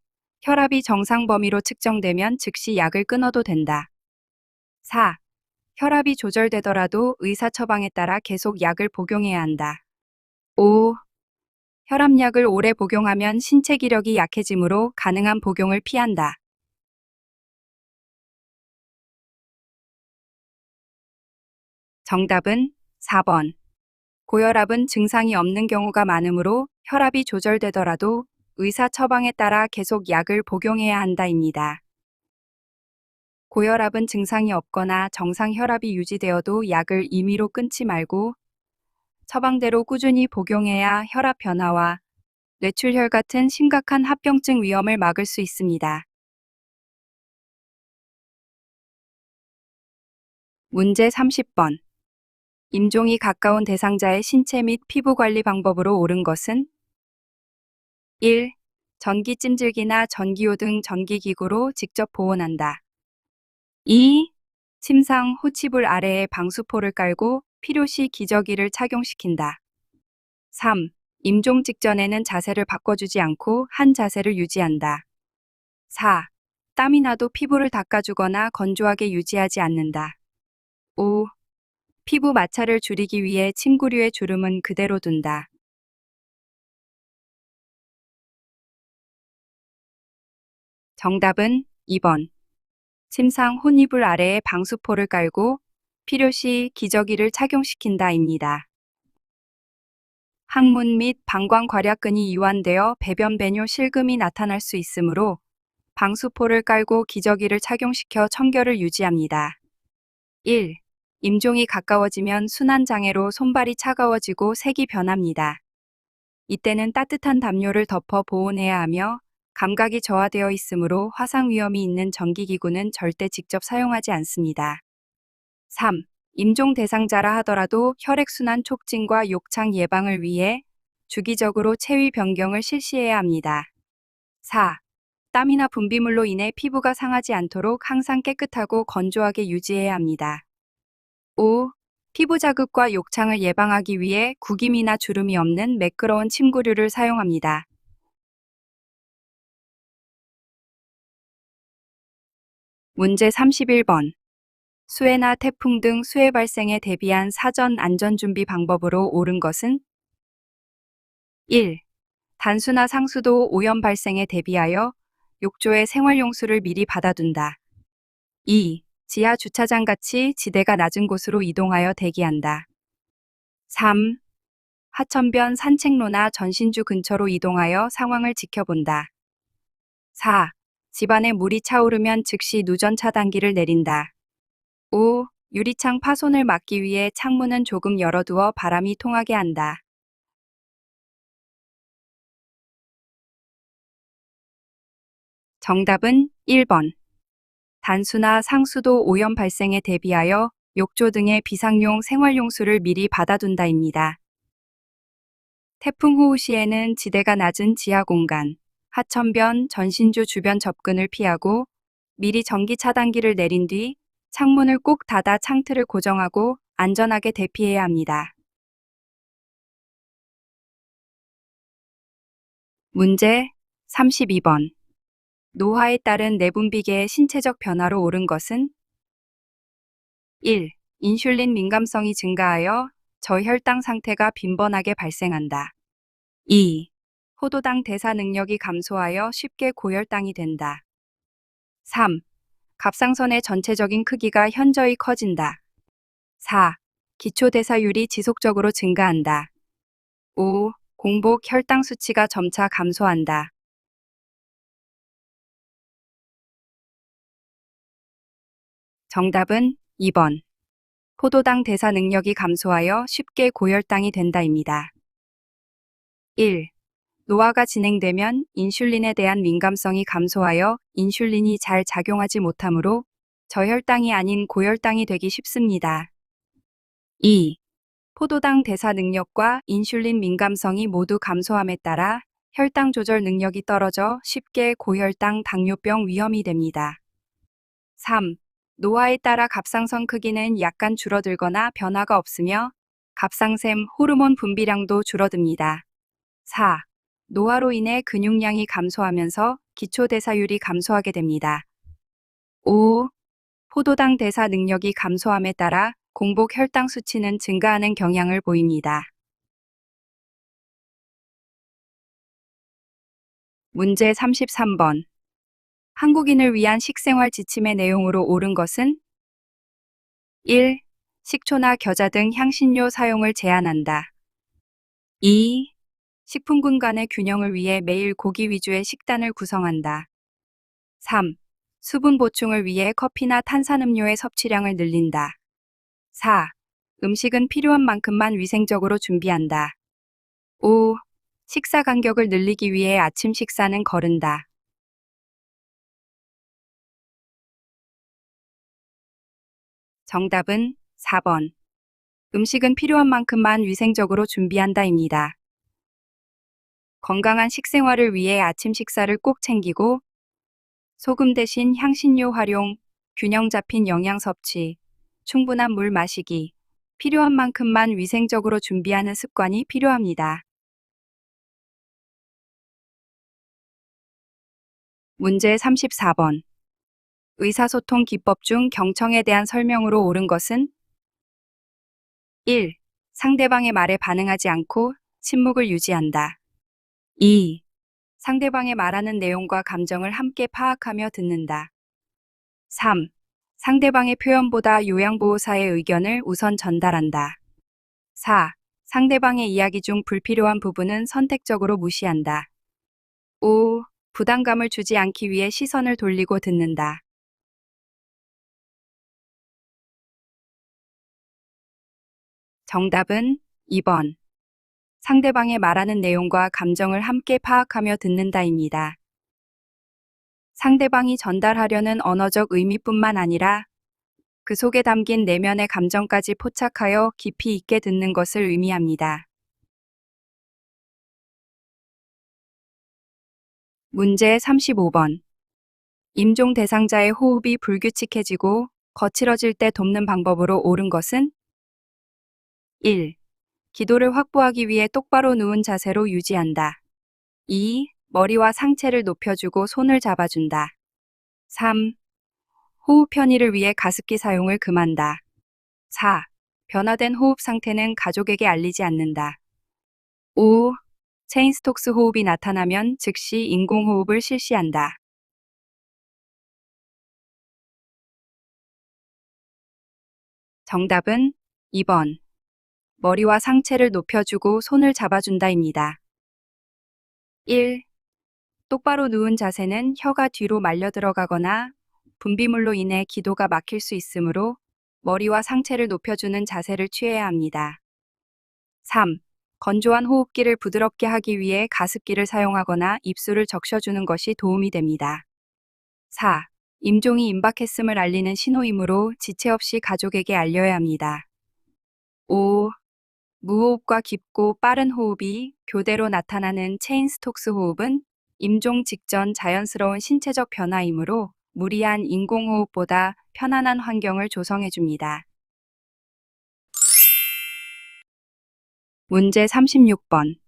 혈압이 정상 범위로 측정되면 즉시 약을 끊어도 된다. 4. 혈압이 조절되더라도 의사 처방에 따라 계속 약을 복용해야 한다. 5. 혈압약을 오래 복용하면 신체 기력이 약해지므로 가능한 복용을 피한다. 정답은 4번. 고혈압은 증상이 없는 경우가 많으므로 혈압이 조절되더라도 의사 처방에 따라 계속 약을 복용해야 한다입니다. 고혈압은 증상이 없거나 정상 혈압이 유지되어도 약을 임의로 끊지 말고 처방대로 꾸준히 복용해야 혈압 변화와 뇌출혈 같은 심각한 합병증 위험을 막을 수 있습니다. 문제 30번. 임종이 가까운 대상자의 신체 및 피부 관리 방법으로 옳은 것은? 1. 전기 찜질기나 전기요 등 전기기구로 직접 보온한다. 2. 침상 호치불 아래에 방수포를 깔고 필요시 기저귀를 착용시킨다. 3. 임종 직전에는 자세를 바꿔주지 않고 한 자세를 유지한다. 4. 땀이 나도 피부를 닦아주거나 건조하게 유지하지 않는다. 5. 피부 마찰을 줄이기 위해 침구류의 주름은 그대로 둔다. 정답은 2번. 침상 혼이불 아래에 방수포를 깔고 필요시 기저귀를 착용시킨다입니다. 항문 및 방광 괄약근이 이완되어 배변 배뇨 실금이 나타날 수 있으므로 방수포를 깔고 기저귀를 착용시켜 청결을 유지합니다. 1. 임종이 가까워지면 순환장애로 손발이 차가워지고 색이 변합니다. 이때는 따뜻한 담요를 덮어 보온해야 하며 감각이 저하되어 있으므로 화상 위험이 있는 전기기구는 절대 직접 사용하지 않습니다. 3. 임종 대상자라 하더라도 혈액순환 촉진과 욕창 예방을 위해 주기적으로 체위 변경을 실시해야 합니다. 4. 땀이나 분비물로 인해 피부가 상하지 않도록 항상 깨끗하고 건조하게 유지해야 합니다. 5. 피부 자극과 욕창을 예방하기 위해 구김이나 주름이 없는 매끄러운 침구류를 사용합니다. 문제 31번. 수해나 태풍 등 수해 발생에 대비한 사전 안전준비 방법으로 옳은 것은? 1. 단수나 상수도 오염 발생에 대비하여 욕조에 생활용수를 미리 받아둔다. 2. 지하 주차장 같이 지대가 낮은 곳으로 이동하여 대기한다. 3. 하천변 산책로나 전신주 근처로 이동하여 상황을 지켜본다. 4. 집안에 물이 차오르면 즉시 누전 차단기를 내린다. 5. 유리창 파손을 막기 위해 창문은 조금 열어두어 바람이 통하게 한다. 정답은 1번. 단수나 상수도 오염 발생에 대비하여 욕조 등의 비상용 생활용수를 미리 받아둔다입니다. 태풍 호우 시에는 지대가 낮은 지하 공간, 하천변, 전신주 주변 접근을 피하고 미리 전기 차단기를 내린 뒤 창문을 꼭 닫아 창틀을 고정하고 안전하게 대피해야 합니다. 문제 32번. 노화에 따른 내분비계의 신체적 변화로 옳은 것은? 1. 인슐린 민감성이 증가하여 저혈당 상태가 빈번하게 발생한다. 2. 포도당 대사 능력이 감소하여 쉽게 고혈당이 된다. 3. 갑상선의 전체적인 크기가 현저히 커진다. 4. 기초대사율이 지속적으로 증가한다. 5. 공복 혈당 수치가 점차 감소한다. 정답은 2번. 포도당 대사 능력이 감소하여 쉽게 고혈당이 된다입니다. 1. 노화가 진행되면 인슐린에 대한 민감성이 감소하여 인슐린이 잘 작용하지 못하므로 저혈당이 아닌 고혈당이 되기 쉽습니다. 2. 포도당 대사 능력과 인슐린 민감성이 모두 감소함에 따라 혈당 조절 능력이 떨어져 쉽게 고혈당, 당뇨병 위험이 됩니다. 3. 노화에 따라 갑상선 크기는 약간 줄어들거나 변화가 없으며 갑상샘 호르몬 분비량도 줄어듭니다. 4. 노화로 인해 근육량이 감소하면서 기초대사율이 감소하게 됩니다. 5. 포도당 대사 능력이 감소함에 따라 공복 혈당 수치는 증가하는 경향을 보입니다. 문제 33번. 한국인을 위한 식생활 지침의 내용으로 옳은 것은 1. 식초나 겨자 등 향신료 사용을 제한한다. 2. 식품군 간의 균형을 위해 매일 고기 위주의 식단을 구성한다. 3. 수분 보충을 위해 커피나 탄산음료의 섭취량을 늘린다. 4. 음식은 필요한 만큼만 위생적으로 준비한다. 5. 식사 간격을 늘리기 위해 아침 식사는 거른다. 정답은 4번. 음식은 필요한 만큼만 위생적으로 준비한다입니다. 건강한 식생활을 위해 아침 식사를 꼭 챙기고 소금 대신 향신료 활용, 균형 잡힌 영양 섭취, 충분한 물 마시기, 필요한 만큼만 위생적으로 준비하는 습관이 필요합니다. 문제 34번. 의사소통 기법 중 경청에 대한 설명으로 옳은 것은 1. 상대방의 말에 반응하지 않고 침묵을 유지한다. 2. 상대방의 말하는 내용과 감정을 함께 파악하며 듣는다. 3. 상대방의 표현보다 요양보호사의 의견을 우선 전달한다. 4. 상대방의 이야기 중 불필요한 부분은 선택적으로 무시한다. 5. 부담감을 주지 않기 위해 시선을 돌리고 듣는다. 정답은 2번. 상대방의 말하는 내용과 감정을 함께 파악하며 듣는다입니다. 상대방이 전달하려는 언어적 의미뿐만 아니라 그 속에 담긴 내면의 감정까지 포착하여 깊이 있게 듣는 것을 의미합니다. 문제 35번. 임종 대상자의 호흡이 불규칙해지고 거칠어질 때 돕는 방법으로 옳은 것은 1. 기도를 확보하기 위해 똑바로 누운 자세로 유지한다. 2. 머리와 상체를 높여주고 손을 잡아준다. 3. 호흡 편의를 위해 가습기 사용을 금한다. 4. 변화된 호흡 상태는 가족에게 알리지 않는다. 5. 체인스톡스 호흡이 나타나면 즉시 인공호흡을 실시한다. 정답은 2번. 머리와 상체를 높여주고 손을 잡아준다입니다. 1. 똑바로 누운 자세는 혀가 뒤로 말려 들어가거나 분비물로 인해 기도가 막힐 수 있으므로 머리와 상체를 높여주는 자세를 취해야 합니다. 3. 건조한 호흡기를 부드럽게 하기 위해 가습기를 사용하거나 입술을 적셔주는 것이 도움이 됩니다. 4. 임종이 임박했음을 알리는 신호이므로 지체 없이 가족에게 알려야 합니다. 5. 무호흡과 깊고 빠른 호흡이 교대로 나타나는 체인스톡스 호흡은 임종 직전 자연스러운 신체적 변화이므로 무리한 인공호흡보다 편안한 환경을 조성해줍니다. 문제 36번.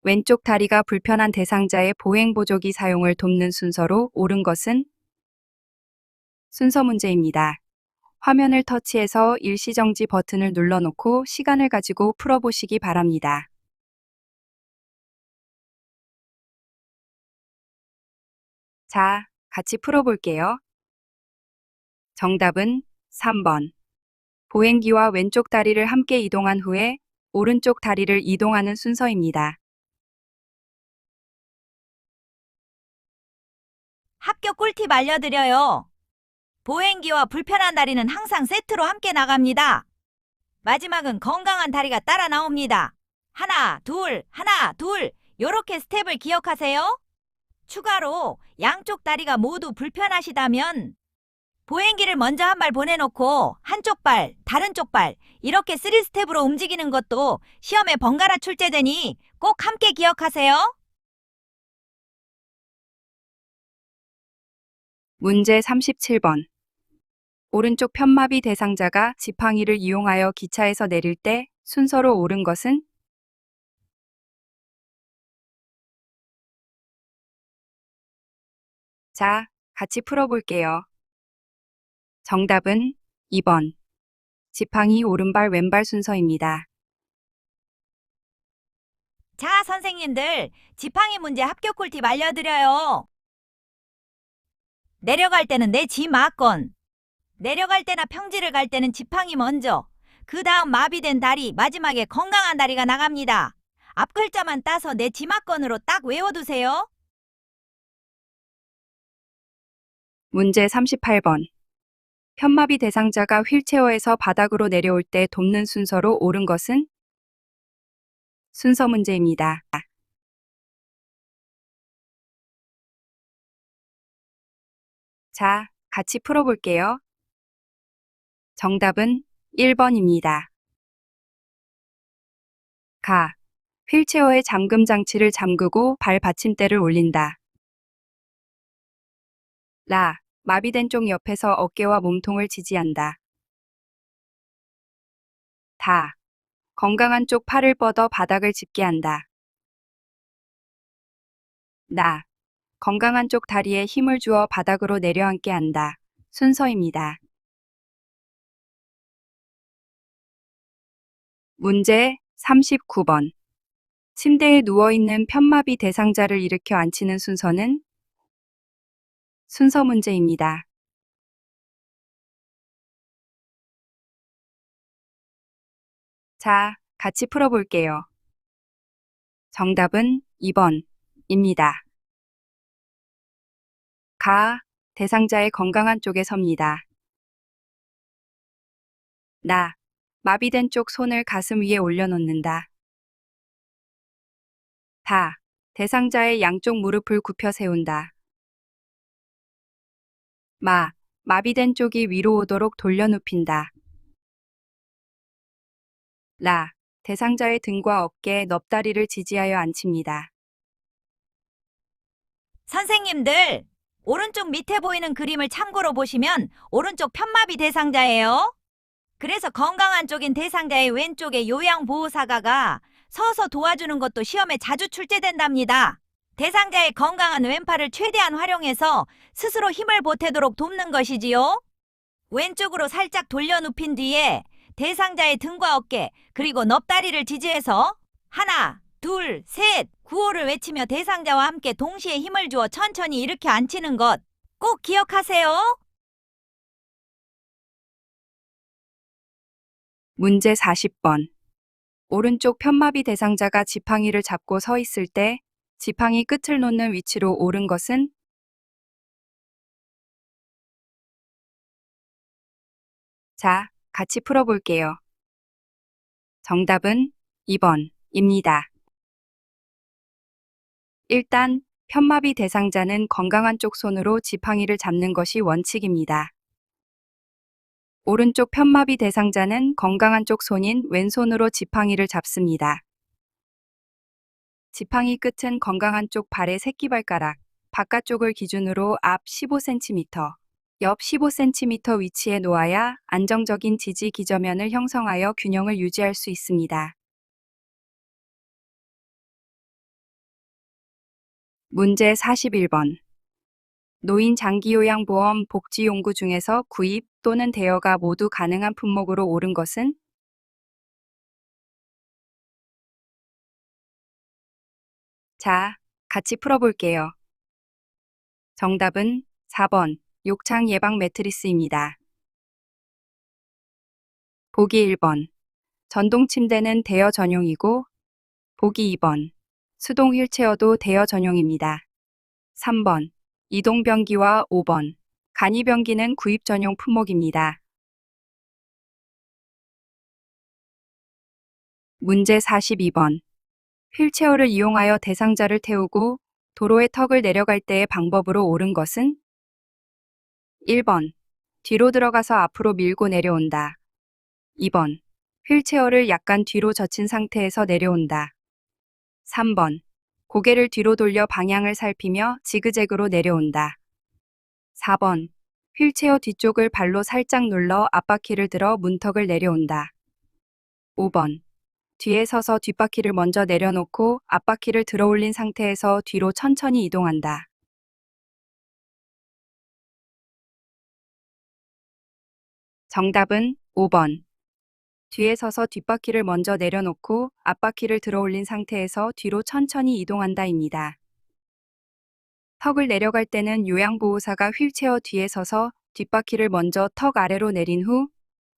왼쪽 다리가 불편한 대상자의 보행보조기 사용을 돕는 순서로 옳은 것은 순서 문제입니다. 화면을 터치해서 일시정지 버튼을 눌러놓고 시간을 가지고 풀어보시기 바랍니다. 자, 같이 풀어볼게요. 정답은 3번. 보행기와 왼쪽 다리를 함께 이동한 후에 오른쪽 다리를 이동하는 순서입니다. 학교 꿀팁 알려드려요. 보행기와 불편한 다리는 항상 세트로 함께 나갑니다. 마지막은 건강한 다리가 따라 나옵니다. 하나, 둘, 하나, 둘. 요렇게 스텝을 기억하세요. 추가로 양쪽 다리가 모두 불편하시다면 보행기를 먼저 한 발 보내놓고 한쪽 발, 다른 쪽 발 이렇게 3스텝으로 움직이는 것도 시험에 번갈아 출제되니 꼭 함께 기억하세요. 문제 37번. 오른쪽 편마비 대상자가 지팡이를 이용하여 기차에서 내릴 때 순서로 옳은 것은? 자, 같이 풀어볼게요. 정답은 2번. 지팡이 오른발 왼발 순서입니다. 자, 선생님들, 지팡이 문제 합격 꿀팁 알려드려요. 내려갈 때는 내 지 마건. 내려갈 때나 평지를 갈 때는 지팡이 먼저. 그 다음 마비된 다리, 마지막에 건강한 다리가 나갑니다. 앞 글자만 따서 내 지마건으로 딱 외워두세요. 문제 38번. 편마비 대상자가 휠체어에서 바닥으로 내려올 때 돕는 순서로 옳은 것은? 순서 문제입니다. 자, 같이 풀어볼게요. 정답은 1번입니다. 가. 휠체어의 잠금 장치를 잠그고 발 받침대를 올린다. 라. 마비된 쪽 옆에서 어깨와 몸통을 지지한다. 다. 건강한 쪽 팔을 뻗어 바닥을 짚게 한다. 나. 건강한 쪽 다리에 힘을 주어 바닥으로 내려앉게 한다. 순서입니다. 문제 39번. 침대에 누워있는 편마비 대상자를 일으켜 앉히는 순서는? 순서 문제입니다. 자, 같이 풀어볼게요. 정답은 2번입니다. 가. 대상자의 건강한 쪽에 섭니다. 나. 마비된 쪽 손을 가슴 위에 올려놓는다. 다. 대상자의 양쪽 무릎을 굽혀 세운다. 마. 마비된 쪽이 위로 오도록 돌려 눕힌다. 라. 대상자의 등과 어깨, 넙다리를 지지하여 앉힙니다. 선생님들, 오른쪽 밑에 보이는 그림을 참고로 보시면 오른쪽 편마비 대상자예요. 그래서 건강한 쪽인 대상자의 왼쪽에 요양보호사가가 서서 도와주는 것도 시험에 자주 출제된답니다. 대상자의 건강한 왼팔을 최대한 활용해서 스스로 힘을 보태도록 돕는 것이지요. 왼쪽으로 살짝 돌려 눕힌 뒤에 대상자의 등과 어깨 그리고 넙다리를 지지해서 하나, 둘, 셋, 구호를 외치며 대상자와 함께 동시에 힘을 주어 천천히 이렇게 앉히는 것 꼭 기억하세요. 문제 40번. 오른쪽 편마비 대상자가 지팡이를 잡고 서 있을 때 지팡이 끝을 놓는 위치로 옳은 것은? 자, 같이 풀어볼게요. 정답은 2번입니다. 일단 편마비 대상자는 건강한 쪽 손으로 지팡이를 잡는 것이 원칙입니다. 오른쪽 편마비 대상자는 건강한 쪽 손인 왼손으로 지팡이를 잡습니다. 지팡이 끝은 건강한 쪽 발의 새끼발가락, 바깥쪽을 기준으로 앞 15cm, 옆 15cm 위치에 놓아야 안정적인 지지 기저면을 형성하여 균형을 유지할 수 있습니다. 문제 41번. 노인 장기요양보험 복지용구 중에서 구입 또는 대여가 모두 가능한 품목으로 옳은 것은? 자, 같이 풀어볼게요. 정답은 4번, 욕창 예방 매트리스입니다. 보기 1번, 전동 침대는 대여 전용이고, 보기 2번, 수동 휠체어도 대여 전용입니다. 3번, 이동변기와 5번, 간이병기는 구입 전용 품목입니다. 문제 42번. 휠체어를 이용하여 대상자를 태우고 도로에 턱을 내려갈 때의 방법으로 옳은 것은? 1번. 뒤로 들어가서 앞으로 밀고 내려온다. 2번. 휠체어를 약간 뒤로 젖힌 상태에서 내려온다. 3번. 고개를 뒤로 돌려 방향을 살피며 지그재그로 내려온다. 4번. 휠체어 뒤쪽을 발로 살짝 눌러 앞바퀴를 들어 문턱을 내려온다. 5번. 뒤에 서서 뒷바퀴를 먼저 내려놓고 앞바퀴를 들어 올린 상태에서 뒤로 천천히 이동한다. 정답은 5번. 뒤에 서서 뒷바퀴를 먼저 내려놓고 앞바퀴를 들어 올린 상태에서 뒤로 천천히 이동한다입니다. 턱을 내려갈 때는 요양보호사가 휠체어 뒤에 서서 뒷바퀴를 먼저 턱 아래로 내린 후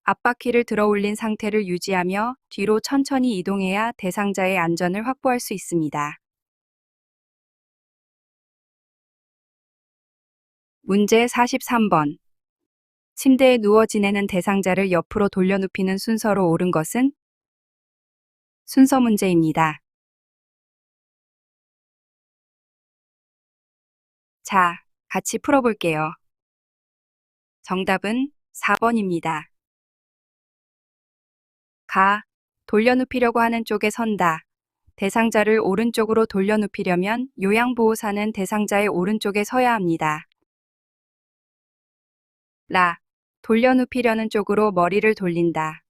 앞바퀴를 들어 올린 상태를 유지하며 뒤로 천천히 이동해야 대상자의 안전을 확보할 수 있습니다. 문제 43번. 침대에 누워 지내는 대상자를 옆으로 돌려 눕히는 순서로 옳은 것은? 순서 문제입니다. 자, 같이 풀어볼게요. 정답은 4번입니다. 가, 돌려 눕히려고 하는 쪽에 선다. 대상자를 오른쪽으로 돌려 눕히려면 요양보호사는 대상자의 오른쪽에 서야 합니다. 라, 돌려 눕히려는 쪽으로 머리를 돌린다.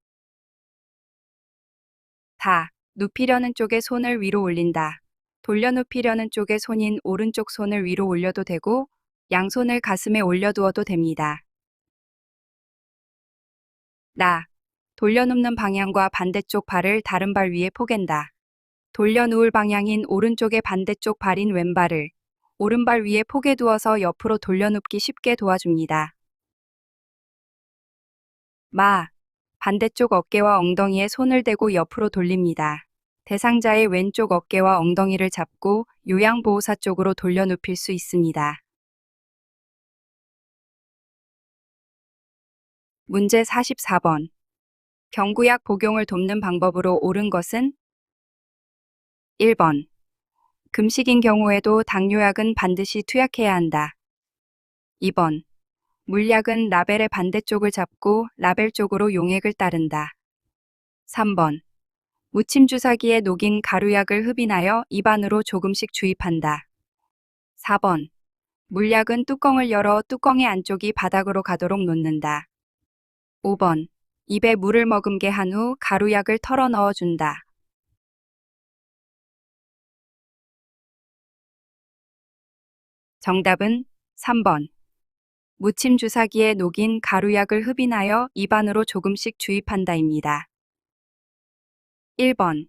다, 눕히려는 쪽에 손을 위로 올린다. 돌려 눕히려는 쪽에 손인 오른쪽 손을 위로 올려도 되고 양손을 가슴에 올려두어도 됩니다. 나, 돌려 눕는 방향과 반대쪽 발을 다른 발 위에 포갠다. 돌려 누울 방향인 오른쪽의 반대쪽 발인 왼발을 오른발 위에 포개 두어서 옆으로 돌려 눕기 쉽게 도와줍니다. 마, 반대쪽 어깨와 엉덩이에 손을 대고 옆으로 돌립니다. 대상자의 왼쪽 어깨와 엉덩이를 잡고 요양보호사 쪽으로 돌려 눕힐 수 있습니다. 문제 44번. 경구약 복용을 돕는 방법으로 옳은 것은? 1번. 금식인 경우에도 당뇨약은 반드시 투약해야 한다. 2번. 물약은 라벨의 반대쪽을 잡고 라벨 쪽으로 용액을 따른다. 3번. 무침 주사기에 녹인 가루약을 흡인하여 입안으로 조금씩 주입한다. 4번. 물약은 뚜껑을 열어 뚜껑의 안쪽이 바닥으로 가도록 놓는다. 5번. 입에 물을 머금게 한 후 가루약을 털어 넣어준다. 정답은 3번. 무침 주사기에 녹인 가루약을 흡인하여 입안으로 조금씩 주입한다입니다. 1번.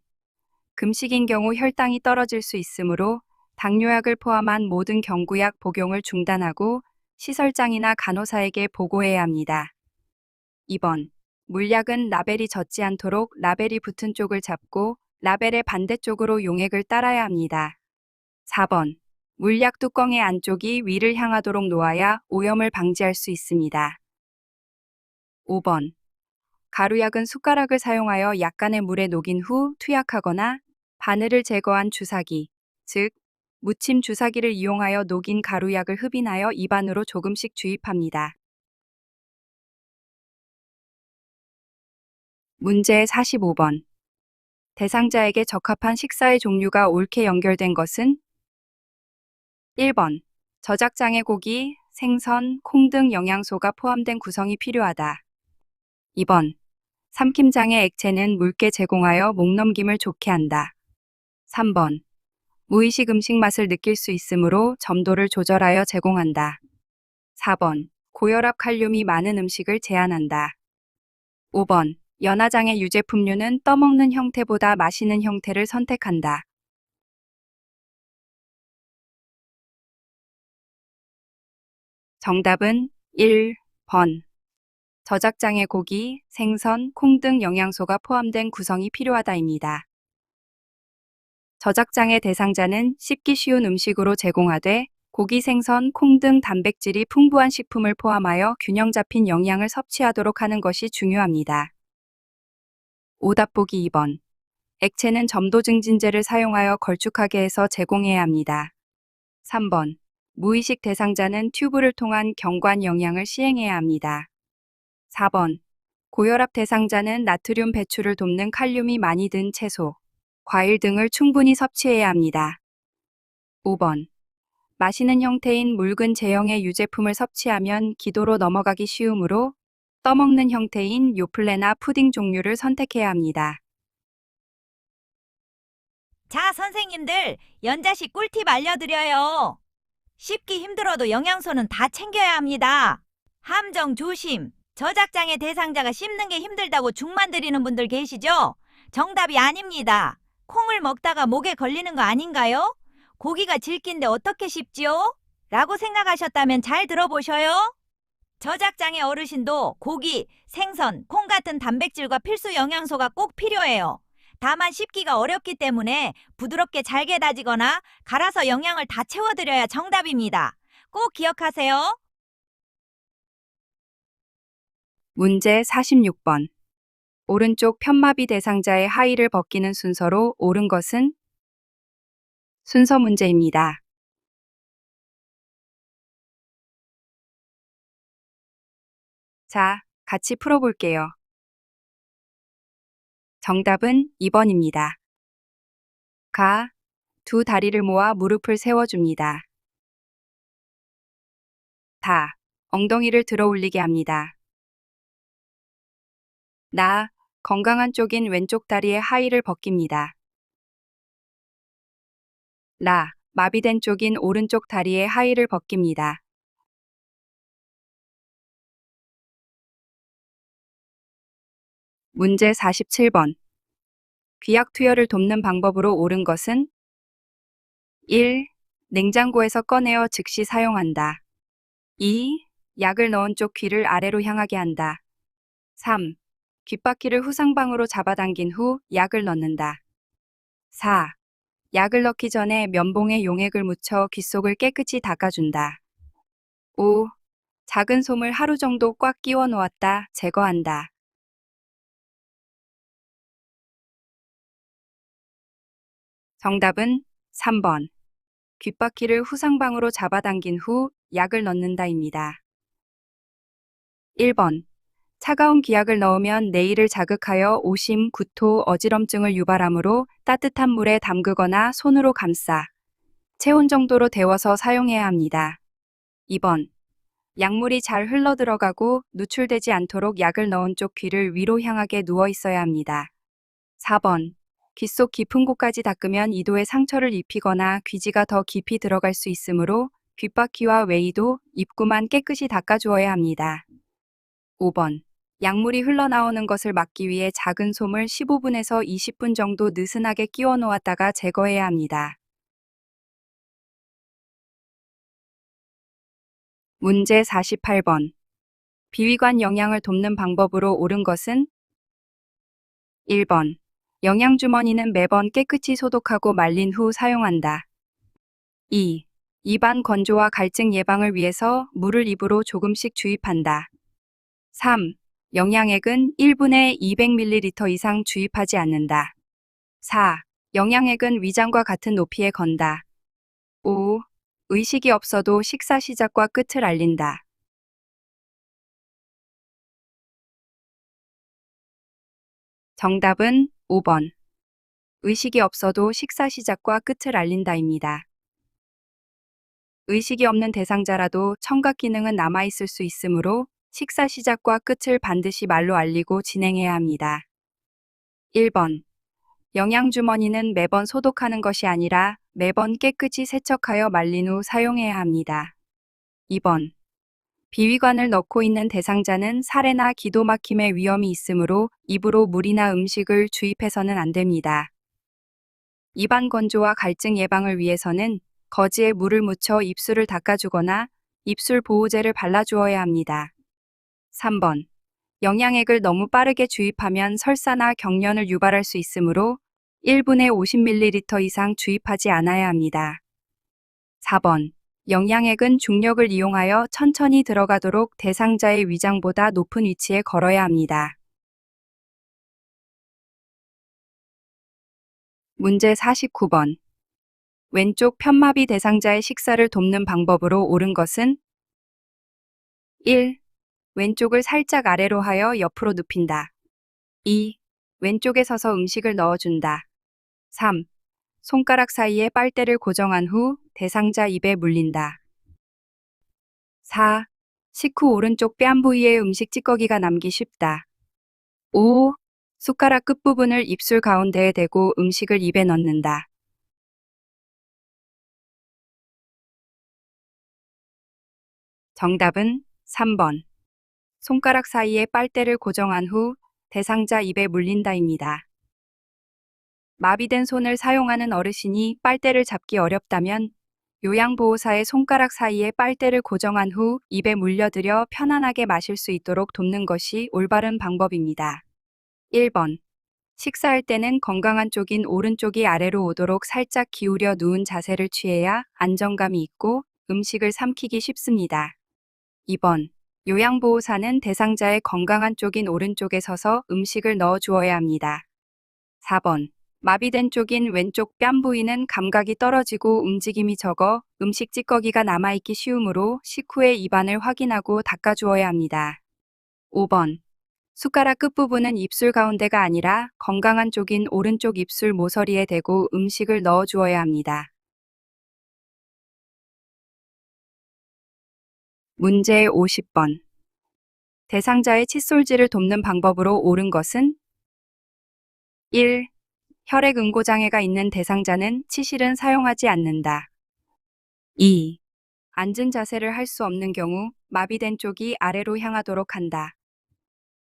금식인 경우 혈당이 떨어질 수 있으므로 당뇨약을 포함한 모든 경구약 복용을 중단하고 시설장이나 간호사에게 보고해야 합니다. 2번. 물약은 라벨이 젖지 않도록 라벨이 붙은 쪽을 잡고 라벨의 반대쪽으로 용액을 따라야 합니다. 4번. 물약 뚜껑의 안쪽이 위를 향하도록 놓아야 오염을 방지할 수 있습니다. 5번. 가루약은 숟가락을 사용하여 약간의 물에 녹인 후 투약하거나 바늘을 제거한 주사기, 즉 무침 주사기를 이용하여 녹인 가루약을 흡인하여 입안으로 조금씩 주입합니다. 문제 45번. 대상자에게 적합한 식사의 종류가 옳게 연결된 것은? 1번. 저작장애 고기, 생선, 콩 등 영양소가 포함된 구성이 필요하다. 2번. 삼킴장의 액체는 묽게 제공하여 목넘김을 좋게 한다. 3번. 무의식 음식 맛을 느낄 수 있으므로 점도를 조절하여 제공한다. 4번. 고혈압 칼륨이 많은 음식을 제한한다. 5번. 연화장애 유제품류는 떠먹는 형태보다 마시는 형태를 선택한다. 정답은 1번. 저작장애 고기, 생선, 콩 등 영양소가 포함된 구성이 필요하다입니다. 저작장애 대상자는 씹기 쉬운 음식으로 제공하되 고기, 생선, 콩 등 단백질이 풍부한 식품을 포함하여 균형 잡힌 영양을 섭취하도록 하는 것이 중요합니다. 오답 보기 2번. 액체는 점도 증진제를 사용하여 걸쭉하게 해서 제공해야 합니다. 3번. 무의식 대상자는 튜브를 통한 경관 영양을 시행해야 합니다. 4번. 고혈압 대상자는 나트륨 배출을 돕는 칼륨이 많이 든 채소, 과일 등을 충분히 섭취해야 합니다. 5번. 마시는 형태인 묽은 제형의 유제품을 섭취하면 기도로 넘어가기 쉬우므로 떠먹는 형태인 요플레나 푸딩 종류를 선택해야 합니다. 자, 선생님들, 연자식 꿀팁 알려드려요. 씹기 힘들어도 영양소는 다 챙겨야 합니다. 함정 조심. 저작장애 대상자가 씹는 게 힘들다고 죽만 들이는 분들 계시죠? 정답이 아닙니다. 콩을 먹다가 목에 걸리는 거 아닌가요? 고기가 질긴데 어떻게 씹지요? 라고 생각하셨다면 잘 들어보셔요. 저작장애 어르신도 고기, 생선, 콩 같은 단백질과 필수 영양소가 꼭 필요해요. 다만 씹기가 어렵기 때문에 부드럽게 잘게 다지거나 갈아서 영양을 다 채워드려야 정답입니다. 꼭 기억하세요. 문제 46번. 오른쪽 편마비 대상자의 하의를 벗기는 순서로 옳은 것은? 순서 문제입니다. 자, 같이 풀어볼게요. 정답은 2번입니다. 가, 두 다리를 모아 무릎을 세워줍니다. 다, 엉덩이를 들어 올리게 합니다. 나, 건강한 쪽인 왼쪽 다리의 하의를 벗깁니다. 라, 마비된 쪽인 오른쪽 다리의 하의를 벗깁니다. 문제 47번. 귀약 투여를 돕는 방법으로 옳은 것은? 1. 냉장고에서 꺼내어 즉시 사용한다. 2. 약을 넣은 쪽 귀를 아래로 향하게 한다. 3. 귓바퀴를 후상방으로 잡아당긴 후 약을 넣는다. 4. 약을 넣기 전에 면봉에 용액을 묻혀 귓속을 깨끗이 닦아준다. 5. 작은 솜을 하루 정도 꽉 끼워 놓았다 제거한다. 정답은 3번. 귓바퀴를 후상방으로 잡아당긴 후 약을 넣는다입니다. 1번. 차가운 기약을 넣으면 내일을 자극하여 오심, 구토, 어지럼증을 유발하므로 따뜻한 물에 담그거나 손으로 감싸 체온 정도로 데워서 사용해야 합니다. 2번. 약물이 잘 흘러 들어가고 누출되지 않도록 약을 넣은 쪽 귀를 위로 향하게 누워 있어야 합니다. 4번. 귓속 깊은 곳까지 닦으면 이도에 상처를 입히거나 귀지가 더 깊이 들어갈 수 있으므로 귓바퀴와 외이도, 입구만 깨끗이 닦아주어야 합니다. 5번. 약물이 흘러나오는 것을 막기 위해 작은 솜을 15분에서 20분 정도 느슨하게 끼워 놓았다가 제거해야 합니다. 문제 48번. 비위관 영양을 돕는 방법으로 옳은 것은? 1번. 영양주머니는 매번 깨끗이 소독하고 말린 후 사용한다. 2. 입안 건조와 갈증 예방을 위해서 물을 입으로 조금씩 주입한다. 3. 영양액은 1분에 200ml 이상 주입하지 않는다. 4. 영양액은 위장과 같은 높이에 건다. 5. 의식이 없어도 식사 시작과 끝을 알린다. 정답은 5번. 의식이 없어도 식사 시작과 끝을 알린다입니다. 의식이 없는 대상자라도 청각 기능은 남아있을 수 있으므로 식사 시작과 끝을 반드시 말로 알리고 진행해야 합니다. 1번. 영양주머니는 매번 소독하는 것이 아니라 매번 깨끗이 세척하여 말린 후 사용해야 합니다. 2번. 비위관을 넣고 있는 대상자는 살해나 기도 막힘의 위험이 있으므로 입으로 물이나 음식을 주입해서는 안 됩니다. 입안 건조와 갈증 예방을 위해서는 거즈에 물을 묻혀 입술을 닦아주거나 입술 보호제를 발라주어야 합니다. 3번. 영양액을 너무 빠르게 주입하면 설사나 경련을 유발할 수 있으므로 1분에 50ml 이상 주입하지 않아야 합니다. 4번. 영양액은 중력을 이용하여 천천히 들어가도록 대상자의 위장보다 높은 위치에 걸어야 합니다. 문제 49번. 왼쪽 편마비 대상자의 식사를 돕는 방법으로 옳은 것은 1. 왼쪽을 살짝 아래로 하여 옆으로 눕힌다. 2. 왼쪽에 서서 음식을 넣어준다. 3. 손가락 사이에 빨대를 고정한 후 대상자 입에 물린다. 4. 식후 오른쪽 뺨 부위에 음식 찌꺼기가 남기 쉽다. 5. 숟가락 끝부분을 입술 가운데에 대고 음식을 입에 넣는다. 정답은 3번. 손가락 사이에 빨대를 고정한 후 대상자 입에 물린다입니다. 마비된 손을 사용하는 어르신이 빨대를 잡기 어렵다면 요양보호사의 손가락 사이에 빨대를 고정한 후 입에 물려들여 편안하게 마실 수 있도록 돕는 것이 올바른 방법입니다. 1번. 식사할 때는 건강한 쪽인 오른쪽이 아래로 오도록 살짝 기울여 누운 자세를 취해야 안정감이 있고 음식을 삼키기 쉽습니다. 2번. 요양보호사는 대상자의 건강한 쪽인 오른쪽에 서서 음식을 넣어 주어야 합니다. 4번. 마비된 쪽인 왼쪽 뺨 부위는 감각이 떨어지고 움직임이 적어 음식 찌꺼기가 남아있기 쉬우므로 식후에 입안을 확인하고 닦아주어야 합니다. 5번. 숟가락 끝부분은 입술 가운데가 아니라 건강한 쪽인 오른쪽 입술 모서리에 대고 음식을 넣어 주어야 합니다. 문제 50번. 대상자의 칫솔질을 돕는 방법으로 옳은 것은 1. 혈액 응고 장애가 있는 대상자는 치실은 사용하지 않는다. 2. 앉은 자세를 할 수 없는 경우 마비된 쪽이 아래로 향하도록 한다.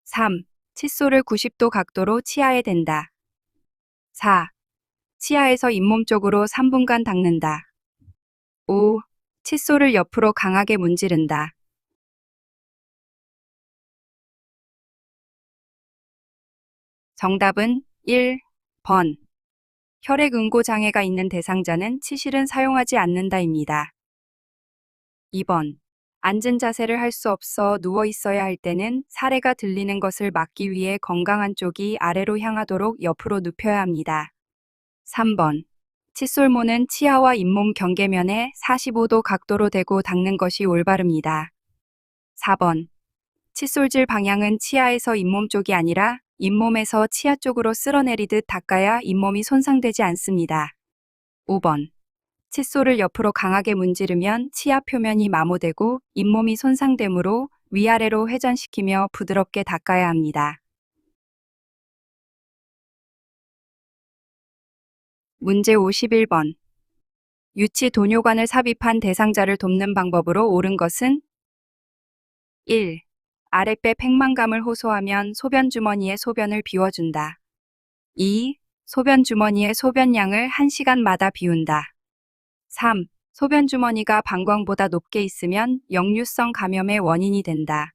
3. 칫솔을 90도 각도로 치아에 댄다. 4. 치아에서 잇몸 쪽으로 3분간 닦는다. 5. 칫솔을 옆으로 강하게 문지른다. 정답은 1번. 혈액 응고 장애가 있는 대상자는 치실은 사용하지 않는다입니다. 2번. 앉은 자세를 할 수 없어 누워 있어야 할 때는 사례가 들리는 것을 막기 위해 건강한 쪽이 아래로 향하도록 옆으로 눕혀야 합니다. 3번. 칫솔모는 치아와 잇몸 경계면에 45도 각도로 대고 닦는 것이 올바릅니다. 4번. 칫솔질 방향은 치아에서 잇몸 쪽이 아니라 잇몸에서 치아 쪽으로 쓸어내리듯 닦아야 잇몸이 손상되지 않습니다. 5번. 칫솔을 옆으로 강하게 문지르면 치아 표면이 마모되고 잇몸이 손상되므로 위아래로 회전시키며 부드럽게 닦아야 합니다. 문제 51번. 유치 도뇨관을 삽입한 대상자를 돕는 방법으로 옳은 것은 1. 아랫배 팽만감을 호소하면 소변 주머니에 소변을 비워준다. 2. 소변 주머니에 소변량을 1시간마다 비운다. 3. 소변 주머니가 방광보다 높게 있으면 역류성 감염의 원인이 된다.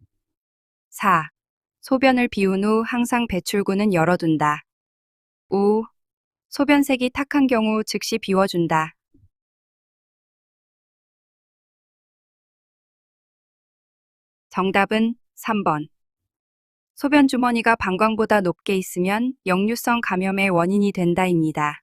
4. 소변을 비운 후 항상 배출구는 열어둔다. 5. 소변색이 탁한 경우 즉시 비워준다. 정답은 3번. 소변 주머니가 방광보다 높게 있으면 역류성 감염의 원인이 된다입니다.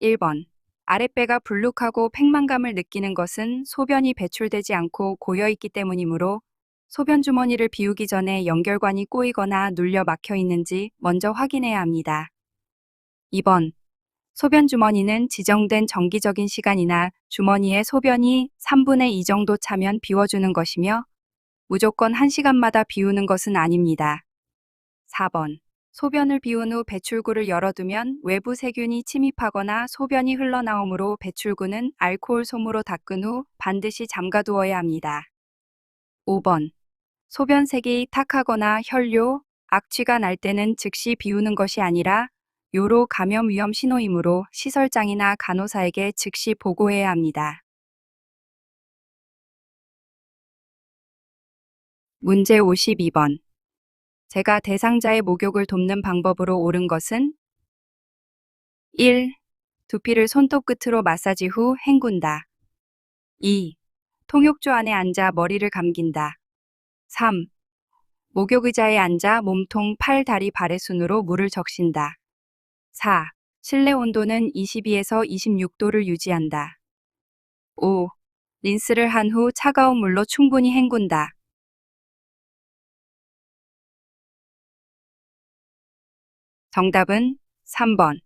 1번. 아랫배가 불룩하고 팽만감을 느끼는 것은 소변이 배출되지 않고 고여있기 때문이므로 소변 주머니를 비우기 전에 연결관이 꼬이거나 눌려 막혀 있는지 먼저 확인해야 합니다. 2번. 소변 주머니는 지정된 정기적인 시간이나 주머니에 소변이 3분의 2 정도 차면 비워주는 것이며 무조건 1시간마다 비우는 것은 아닙니다. 4번. 소변을 비운 후 배출구를 열어두면 외부 세균이 침입하거나 소변이 흘러나오므로 배출구는 알코올 솜으로 닦은 후 반드시 잠가두어야 합니다. 5번. 소변색이 탁하거나 혈뇨, 악취가 날 때는 즉시 비우는 것이 아니라 요로 감염 위험 신호이므로 시설장이나 간호사에게 즉시 보고해야 합니다. 문제 52번. 제가 대상자의 목욕을 돕는 방법으로 옳은 것은 1. 두피를 손톱 끝으로 마사지 후 헹군다. 2. 통욕조 안에 앉아 머리를 감긴다. 3. 목욕 의자에 앉아 몸통, 팔, 다리, 발의 순으로 물을 적신다. 4. 실내 온도는 22에서 26도를 유지한다. 5. 린스를 한 후 차가운 물로 충분히 헹군다. 정답은 3번.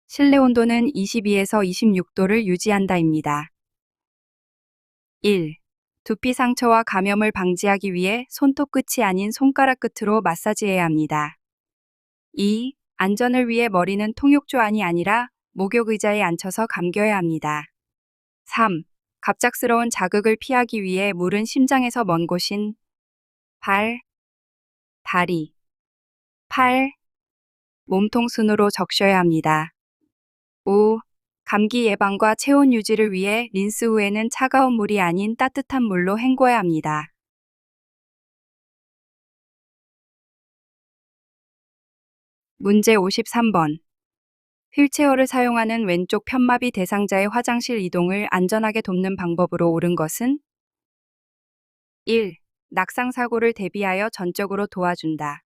실내 온도는 22에서 26도를 유지한다입니다. 1. 두피 상처와 감염을 방지하기 위해 손톱 끝이 아닌 손가락 끝으로 마사지해야 합니다. 2. 안전을 위해 머리는 통욕조 안이 아니라 목욕 의자에 앉혀서 감겨야 합니다. 3. 갑작스러운 자극을 피하기 위해 물은 심장에서 먼 곳인 발, 다리, 팔, 몸통 순으로 적셔야 합니다. 5. 감기 예방과 체온 유지를 위해 린스 후에는 차가운 물이 아닌 따뜻한 물로 헹궈야 합니다. 문제 53번. 휠체어를 사용하는 왼쪽 편마비 대상자의 화장실 이동을 안전하게 돕는 방법으로 옳은 것은 1. 낙상 사고를 대비하여 전적으로 도와준다.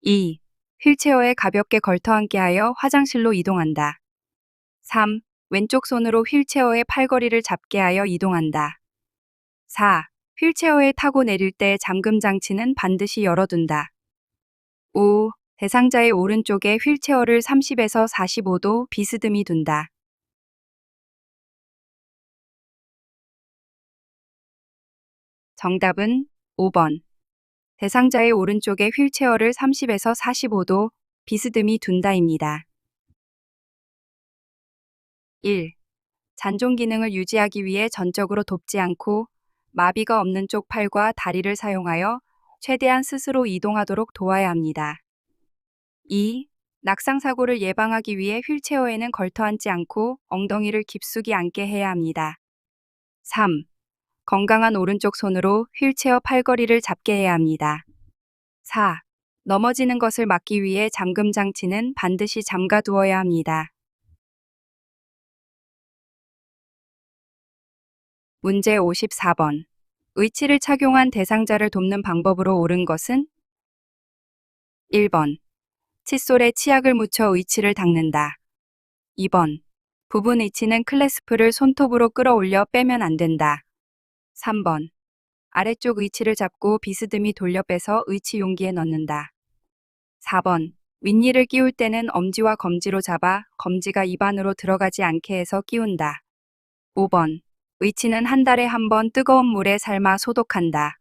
2. 휠체어에 가볍게 걸터앉게 하여 화장실로 이동한다. 3. 왼쪽 손으로 휠체어의 팔걸이를 잡게 하여 이동한다. 4. 휠체어에 타고 내릴 때 잠금 장치는 반드시 열어둔다. 5. 대상자의 오른쪽에 휠체어를 30에서 45도 비스듬히 둔다. 정답은 5번. 대상자의 오른쪽에 휠체어를 30에서 45도 비스듬히 둔다입니다. 1. 잔존 기능을 유지하기 위해 전적으로 돕지 않고 마비가 없는 쪽 팔과 다리를 사용하여 최대한 스스로 이동하도록 도와야 합니다. 2. 낙상 사고를 예방하기 위해 휠체어에는 걸터앉지 않고 엉덩이를 깊숙이 앉게 해야 합니다. 3. 건강한 오른쪽 손으로 휠체어 팔걸이를 잡게 해야 합니다. 4. 넘어지는 것을 막기 위해 잠금 장치는 반드시 잠가 두어야 합니다. 문제 54번. 의치를 착용한 대상자를 돕는 방법으로 옳은 것은 1번. 칫솔에 치약을 묻혀 의치를 닦는다. 2번. 부분 의치는 클래스프를 손톱으로 끌어올려 빼면 안 된다. 3번. 아래쪽 의치를 잡고 비스듬히 돌려 빼서 의치 용기에 넣는다. 4번. 윗니를 끼울 때는 엄지와 검지로 잡아 검지가 입 안으로 들어가지 않게 해서 끼운다. 5번. 의치는 한 달에 한 번 뜨거운 물에 삶아 소독한다.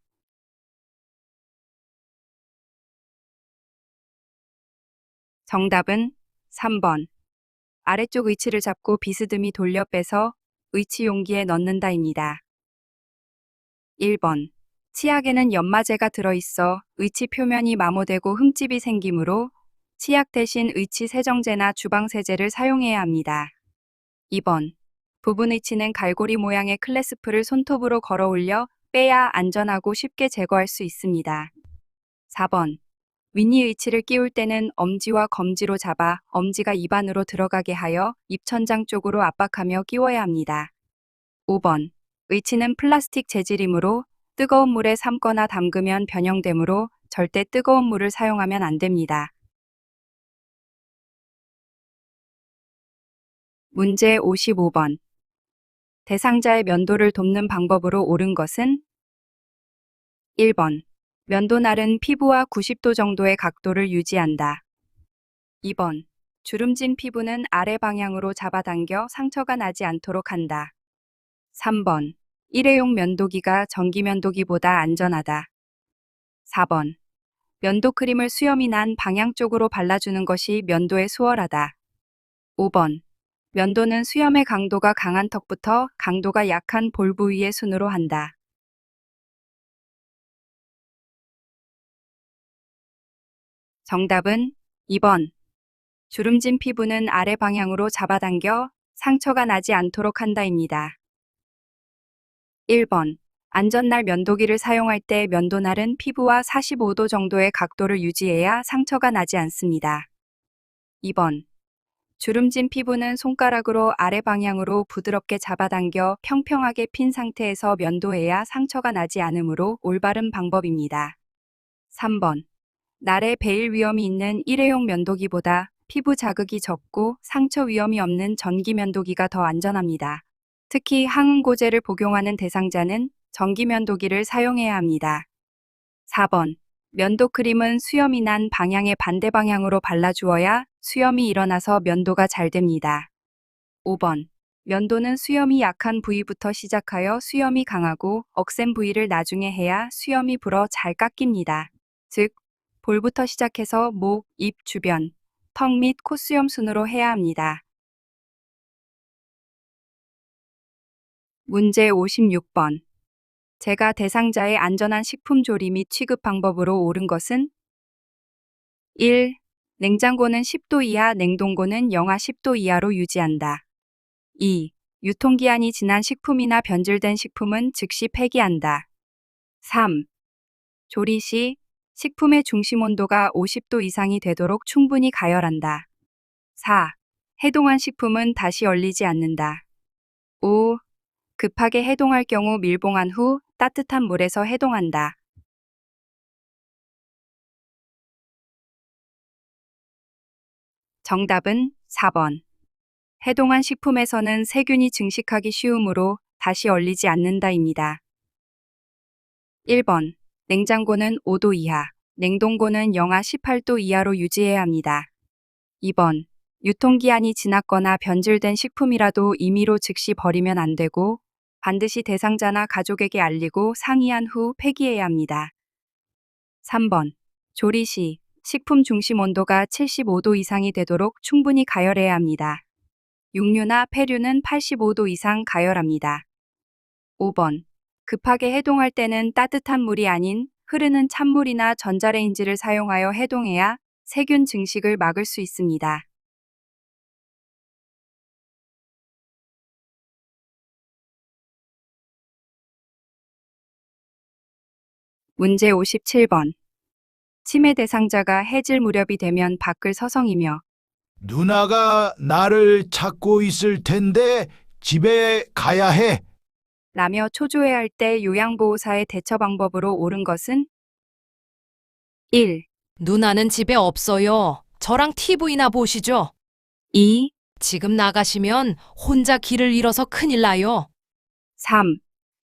정답은 3번. 아래쪽 의치를 잡고 비스듬히 돌려 빼서 의치 용기에 넣는다입니다. 1번. 치약에는 연마제가 들어있어 의치 표면이 마모되고 흠집이 생기므로 치약 대신 의치 세정제나 주방세제를 사용해야 합니다. 2번. 부분 의치는 갈고리 모양의 클래스프를 손톱으로 걸어 올려 빼야 안전하고 쉽게 제거할 수 있습니다. 4번. 윗니 의치를 끼울 때는 엄지와 검지로 잡아 엄지가 입 안으로 들어가게 하여 입천장 쪽으로 압박하며 끼워야 합니다. 5번. 의치는 플라스틱 재질이므로 뜨거운 물에 삶거나 담그면 변형되므로 절대 뜨거운 물을 사용하면 안 됩니다. 문제 55번. 대상자의 면도를 돕는 방법으로 옳은 것은 1번. 면도날은 피부와 90도 정도의 각도를 유지한다. 2번. 주름진 피부는 아래 방향으로 잡아당겨 상처가 나지 않도록 한다. 3번. 일회용 면도기가 전기 면도기보다 안전하다. 4번. 면도 크림을 수염이 난 방향 쪽으로 발라주는 것이 면도에 수월하다. 5번. 면도는 수염의 강도가 강한 턱부터 강도가 약한 볼 부위의 순으로 한다. 정답은 2번. 주름진 피부는 아래 방향으로 잡아당겨 상처가 나지 않도록 한다입니다. 1번. 안전날 면도기를 사용할 때 면도날은 피부와 45도 정도의 각도를 유지해야 상처가 나지 않습니다. 2번. 주름진 피부는 손가락으로 아래 방향으로 부드럽게 잡아당겨 평평하게 핀 상태에서 면도해야 상처가 나지 않으므로 올바른 방법입니다. 3번. 날에 베일 위험이 있는 일회용 면도기보다 피부 자극이 적고 상처 위험이 없는 전기 면도기가 더 안전합니다. 특히 항응고제를 복용하는 대상자는 전기 면도기를 사용해야 합니다. 4번. 면도 크림은 수염이 난 방향의 반대 방향으로 발라주어야 수염이 일어나서 면도가 잘 됩니다. 5번. 면도는 수염이 약한 부위부터 시작하여 수염이 강하고 억센 부위를 나중에 해야 수염이 불어 잘 깎입니다. 즉, 볼부터 시작해서 목, 입 주변, 턱 및 콧수염 순으로 해야 합니다. 문제 56번. 제가 대상자의 안전한 식품 조리 및 취급 방법으로 옳은 것은 1. 냉장고는 10도 이하, 냉동고는 영하 10도 이하로 유지한다. 2. 유통기한이 지난 식품이나 변질된 식품은 즉시 폐기한다. 3. 조리 시 식품의 중심 온도가 50도 이상이 되도록 충분히 가열한다. 4. 해동한 식품은 다시 얼리지 않는다. 5. 급하게 해동할 경우 밀봉한 후 따뜻한 물에서 해동한다. 정답은 4번. 해동한 식품에서는 세균이 증식하기 쉬우므로 다시 얼리지 않는다입니다. 1번. 냉장고는 5도 이하, 냉동고는 영하 18도 이하로 유지해야 합니다. 2번. 유통기한이 지났거나 변질된 식품이라도 임의로 즉시 버리면 안 되고 반드시 대상자나 가족에게 알리고 상의한 후 폐기해야 합니다. 3번. 조리 시 식품 중심 온도가 75도 이상이 되도록 충분히 가열해야 합니다. 육류나 폐류는 85도 이상 가열합니다. 5번. 급하게 해동할 때는 따뜻한 물이 아닌 흐르는 찬물이나 전자레인지를 사용하여 해동해야 세균 증식을 막을 수 있습니다. 문제 57번. 치매 대상자가 해질 무렵이 되면 밖을 서성이며 누나가 나를 찾고 있을 텐데 집에 가야 해. 라며 초조해할 때 요양보호사의 대처 방법으로 옳은 것은 1. 누나는 집에 없어요. 저랑 TV나 보시죠. 2. 지금 나가시면 혼자 길을 잃어서 큰일 나요. 3.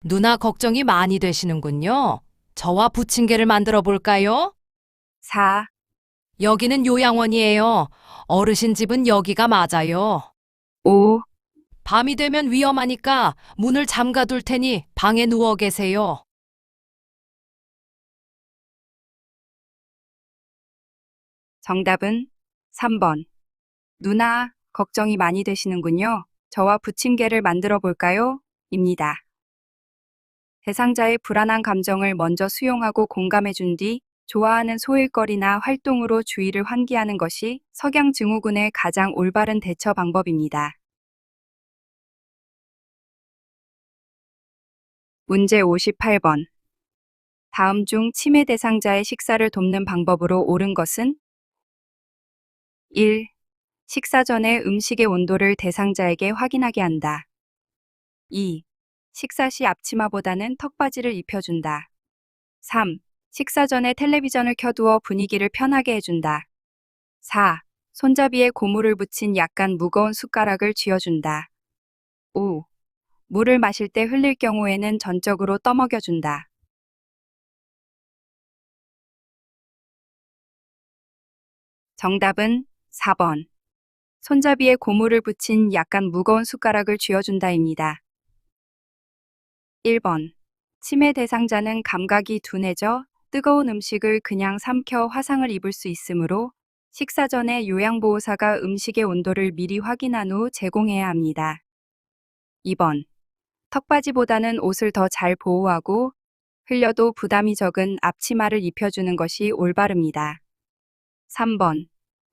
누나 걱정이 많이 되시는군요. 저와 부침개를 만들어 볼까요? 4. 여기는 요양원이에요. 어르신 집은 여기가 맞아요. 5. 밤이 되면 위험하니까 문을 잠가둘 테니 방에 누워 계세요. 정답은 3번. 누나, 걱정이 많이 되시는군요. 저와 부침개를 만들어 볼까요? 입니다. 대상자의 불안한 감정을 먼저 수용하고 공감해 준 뒤 좋아하는 소일거리나 활동으로 주의를 환기하는 것이 석양증후군의 가장 올바른 대처 방법입니다. 문제 58번. 다음 중 치매 대상자의 식사를 돕는 방법으로 옳은 것은 1. 식사 전에 음식의 온도를 대상자에게 확인하게 한다. 2. 식사 시 앞치마보다는 턱바지를 입혀준다. 3. 식사 전에 텔레비전을 켜두어 분위기를 편하게 해준다. 4. 손잡이에 고무를 붙인 약간 무거운 숟가락을 쥐어준다. 5. 물을 마실 때 흘릴 경우에는 전적으로 떠먹여준다. 정답은 4번. 손잡이에 고무를 붙인 약간 무거운 숟가락을 쥐어준다입니다. 1번. 치매 대상자는 감각이 둔해져 뜨거운 음식을 그냥 삼켜 화상을 입을 수 있으므로 식사 전에 요양보호사가 음식의 온도를 미리 확인한 후 제공해야 합니다. 2번. 턱바지보다는 옷을 더 잘 보호하고 흘려도 부담이 적은 앞치마를 입혀주는 것이 올바릅니다. 3번.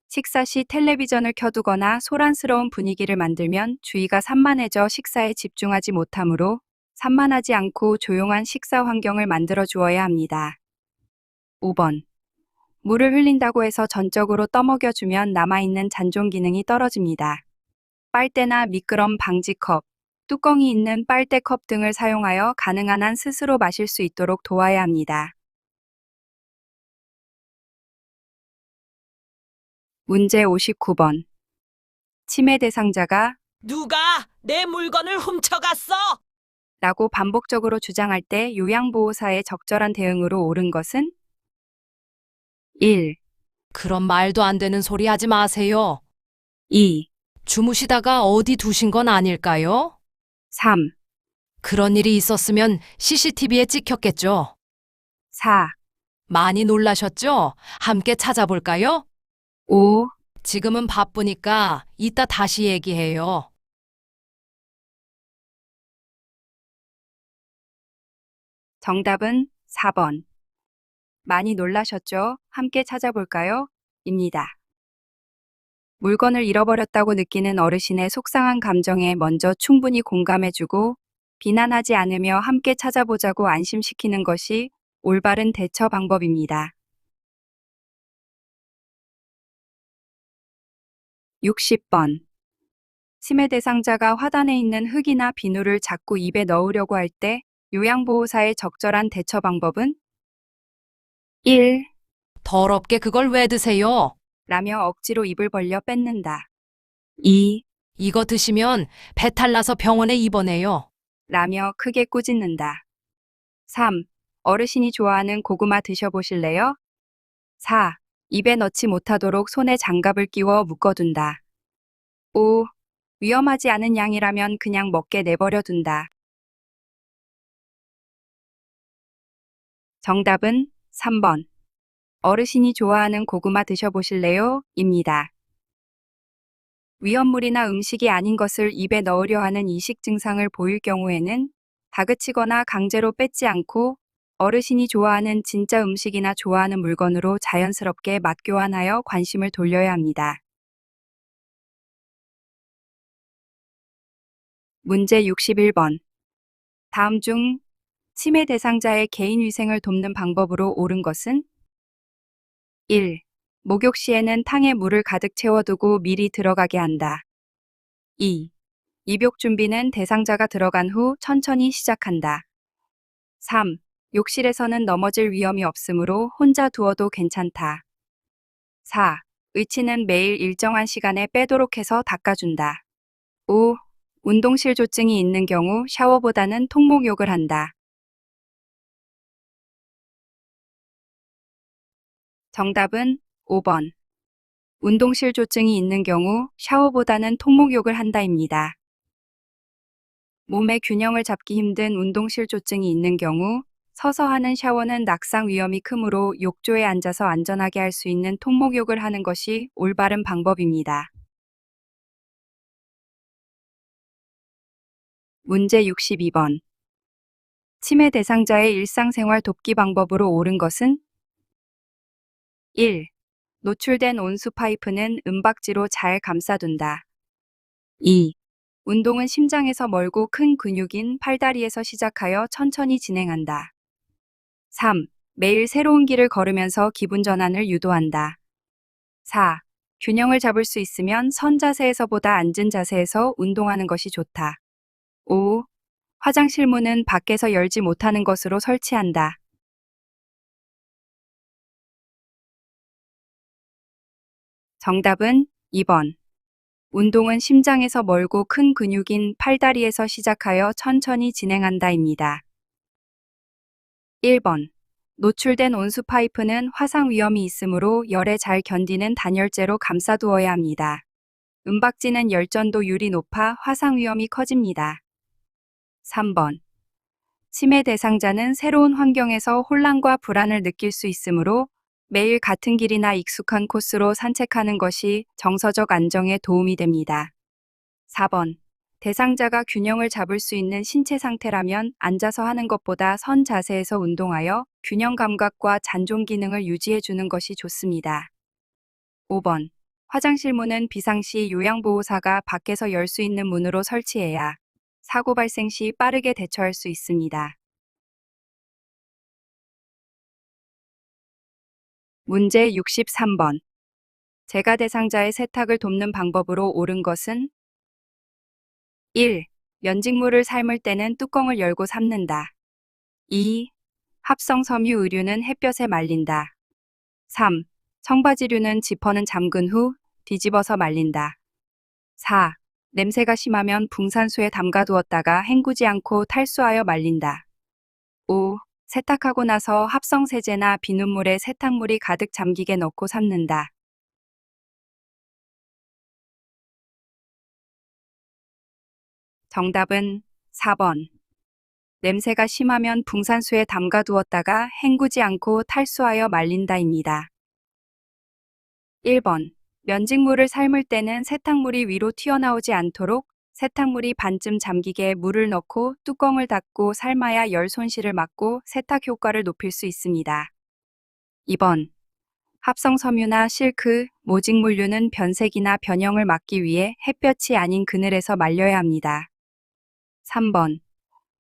식사 시 텔레비전을 켜두거나 소란스러운 분위기를 만들면 주의가 산만해져 식사에 집중하지 못하므로 산만하지 않고 조용한 식사 환경을 만들어 주어야 합니다. 5번. 물을 흘린다고 해서 전적으로 떠먹여주면 남아있는 잔존 기능이 떨어집니다. 빨대나 미끄럼 방지컵, 뚜껑이 있는 빨대컵 등을 사용하여 가능한 한 스스로 마실 수 있도록 도와야 합니다. 문제 59번. 침해 대상자가 누가 내 물건을 훔쳐갔어? 라고 반복적으로 주장할 때 요양보호사의 적절한 대응으로 옳은 것은 1, 그런 말도 안 되는 소리 하지 마세요. 2, 주무시다가 어디 두신 건 아닐까요? 3, 그런 일이 있었으면 CCTV에 찍혔겠죠. 4, 많이 놀라셨죠? 함께 찾아볼까요? 5, 지금은 바쁘니까 이따 다시 얘기해요. 정답은 4번. 많이 놀라셨죠? 함께 찾아볼까요? 입니다. 물건을 잃어버렸다고 느끼는 어르신의 속상한 감정에 먼저 충분히 공감해주고 비난하지 않으며 함께 찾아보자고 안심시키는 것이 올바른 대처 방법입니다. 60번. 침해 대상자가 화단에 있는 흙이나 비누를 자꾸 입에 넣으려고 할 때 요양보호사의 적절한 대처 방법은 1. 더럽게 그걸 왜 드세요? 라며 억지로 입을 벌려 뺏는다. 2. 이거 드시면 배탈 나서 병원에 입원해요. 라며 크게 꾸짖는다. 3. 어르신이 좋아하는 고구마 드셔보실래요? 4. 입에 넣지 못하도록 손에 장갑을 끼워 묶어둔다. 5. 위험하지 않은 양이라면 그냥 먹게 내버려 둔다. 정답은 3번. 어르신이 좋아하는 고구마 드셔보실래요? 입니다. 위험물이나 음식이 아닌 것을 입에 넣으려 하는 이식 증상을 보일 경우에는 다그치거나 강제로 뺏지 않고 어르신이 좋아하는 진짜 음식이나 좋아하는 물건으로 자연스럽게 맛교환하여 관심을 돌려야 합니다. 문제 61번. 다음 중 침해 대상자의 개인 위생을 돕는 방법으로 옳은 것은 1. 목욕 시에는 탕에 물을 가득 채워두고 미리 들어가게 한다. 2. 입욕 준비는 대상자가 들어간 후 천천히 시작한다. 3. 욕실에서는 넘어질 위험이 없으므로 혼자 두어도 괜찮다. 4. 의치는 매일 일정한 시간에 빼도록 해서 닦아준다. 5. 운동실 조증이 있는 경우 샤워보다는 통목욕을 한다. 정답은 5번. 운동실 조증이 있는 경우 샤워보다는 통목욕을 한다입니다. 몸의 균형을 잡기 힘든 운동실 조증이 있는 경우 서서 하는 샤워는 낙상 위험이 크므로 욕조에 앉아서 안전하게 할 수 있는 통목욕을 하는 것이 올바른 방법입니다. 문제 62번. 침해 대상자의 일상생활 돕기 방법으로 옳은 것은 1. 노출된 온수 파이프는 은박지로 잘 감싸둔다. 2. 운동은 심장에서 멀고 큰 근육인 팔다리에서 시작하여 천천히 진행한다. 3. 매일 새로운 길을 걸으면서 기분 전환을 유도한다. 4. 균형을 잡을 수 있으면 선 자세에서보다 앉은 자세에서 운동하는 것이 좋다. 5. 화장실 문은 밖에서 열지 못하는 것으로 설치한다. 정답은 2번. 운동은 심장에서 멀고 큰 근육인 팔다리에서 시작하여 천천히 진행한다입니다. 1번. 노출된 온수 파이프는 화상 위험이 있으므로 열에 잘 견디는 단열재로 감싸두어야 합니다. 은박지는 열전도율이 높아 화상 위험이 커집니다. 3번. 침해 대상자는 새로운 환경에서 혼란과 불안을 느낄 수 있으므로 매일 같은 길이나 익숙한 코스로 산책하는 것이 정서적 안정에 도움이 됩니다. 4번. 대상자가 균형을 잡을 수 있는 신체 상태라면 앉아서 하는 것보다 선 자세에서 운동하여 균형 감각과 잔존 기능을 유지해 주는 것이 좋습니다. 5번. 화장실 문은 비상시 요양보호사가 밖에서 열 수 있는 문으로 설치해야 사고 발생 시 빠르게 대처할 수 있습니다. 문제 63번. 제가 대상자의 세탁을 돕는 방법으로 옳은 것은 1. 면직물을 삶을 때는 뚜껑을 열고 삶는다. 2. 합성 섬유 의류는 햇볕에 말린다. 3. 청바지류는 지퍼는 잠근 후 뒤집어서 말린다. 4. 냄새가 심하면 붕산수에 담가두었다가 헹구지 않고 탈수하여 말린다. 5. 세탁하고 나서 합성 세제나 비눗물에 세탁물이 가득 잠기게 넣고 삶는다. 정답은 4번. 냄새가 심하면 붕산수에 담가두었다가 헹구지 않고 탈수하여 말린다입니다. 1번. 면직물을 삶을 때는 세탁물이 위로 튀어나오지 않도록 세탁물이 반쯤 잠기게 물을 넣고 뚜껑을 닫고 삶아야 열 손실을 막고 세탁 효과를 높일 수 있습니다. 2번. 합성 섬유나 실크, 모직물류는 변색이나 변형을 막기 위해 햇볕이 아닌 그늘에서 말려야 합니다. 3번.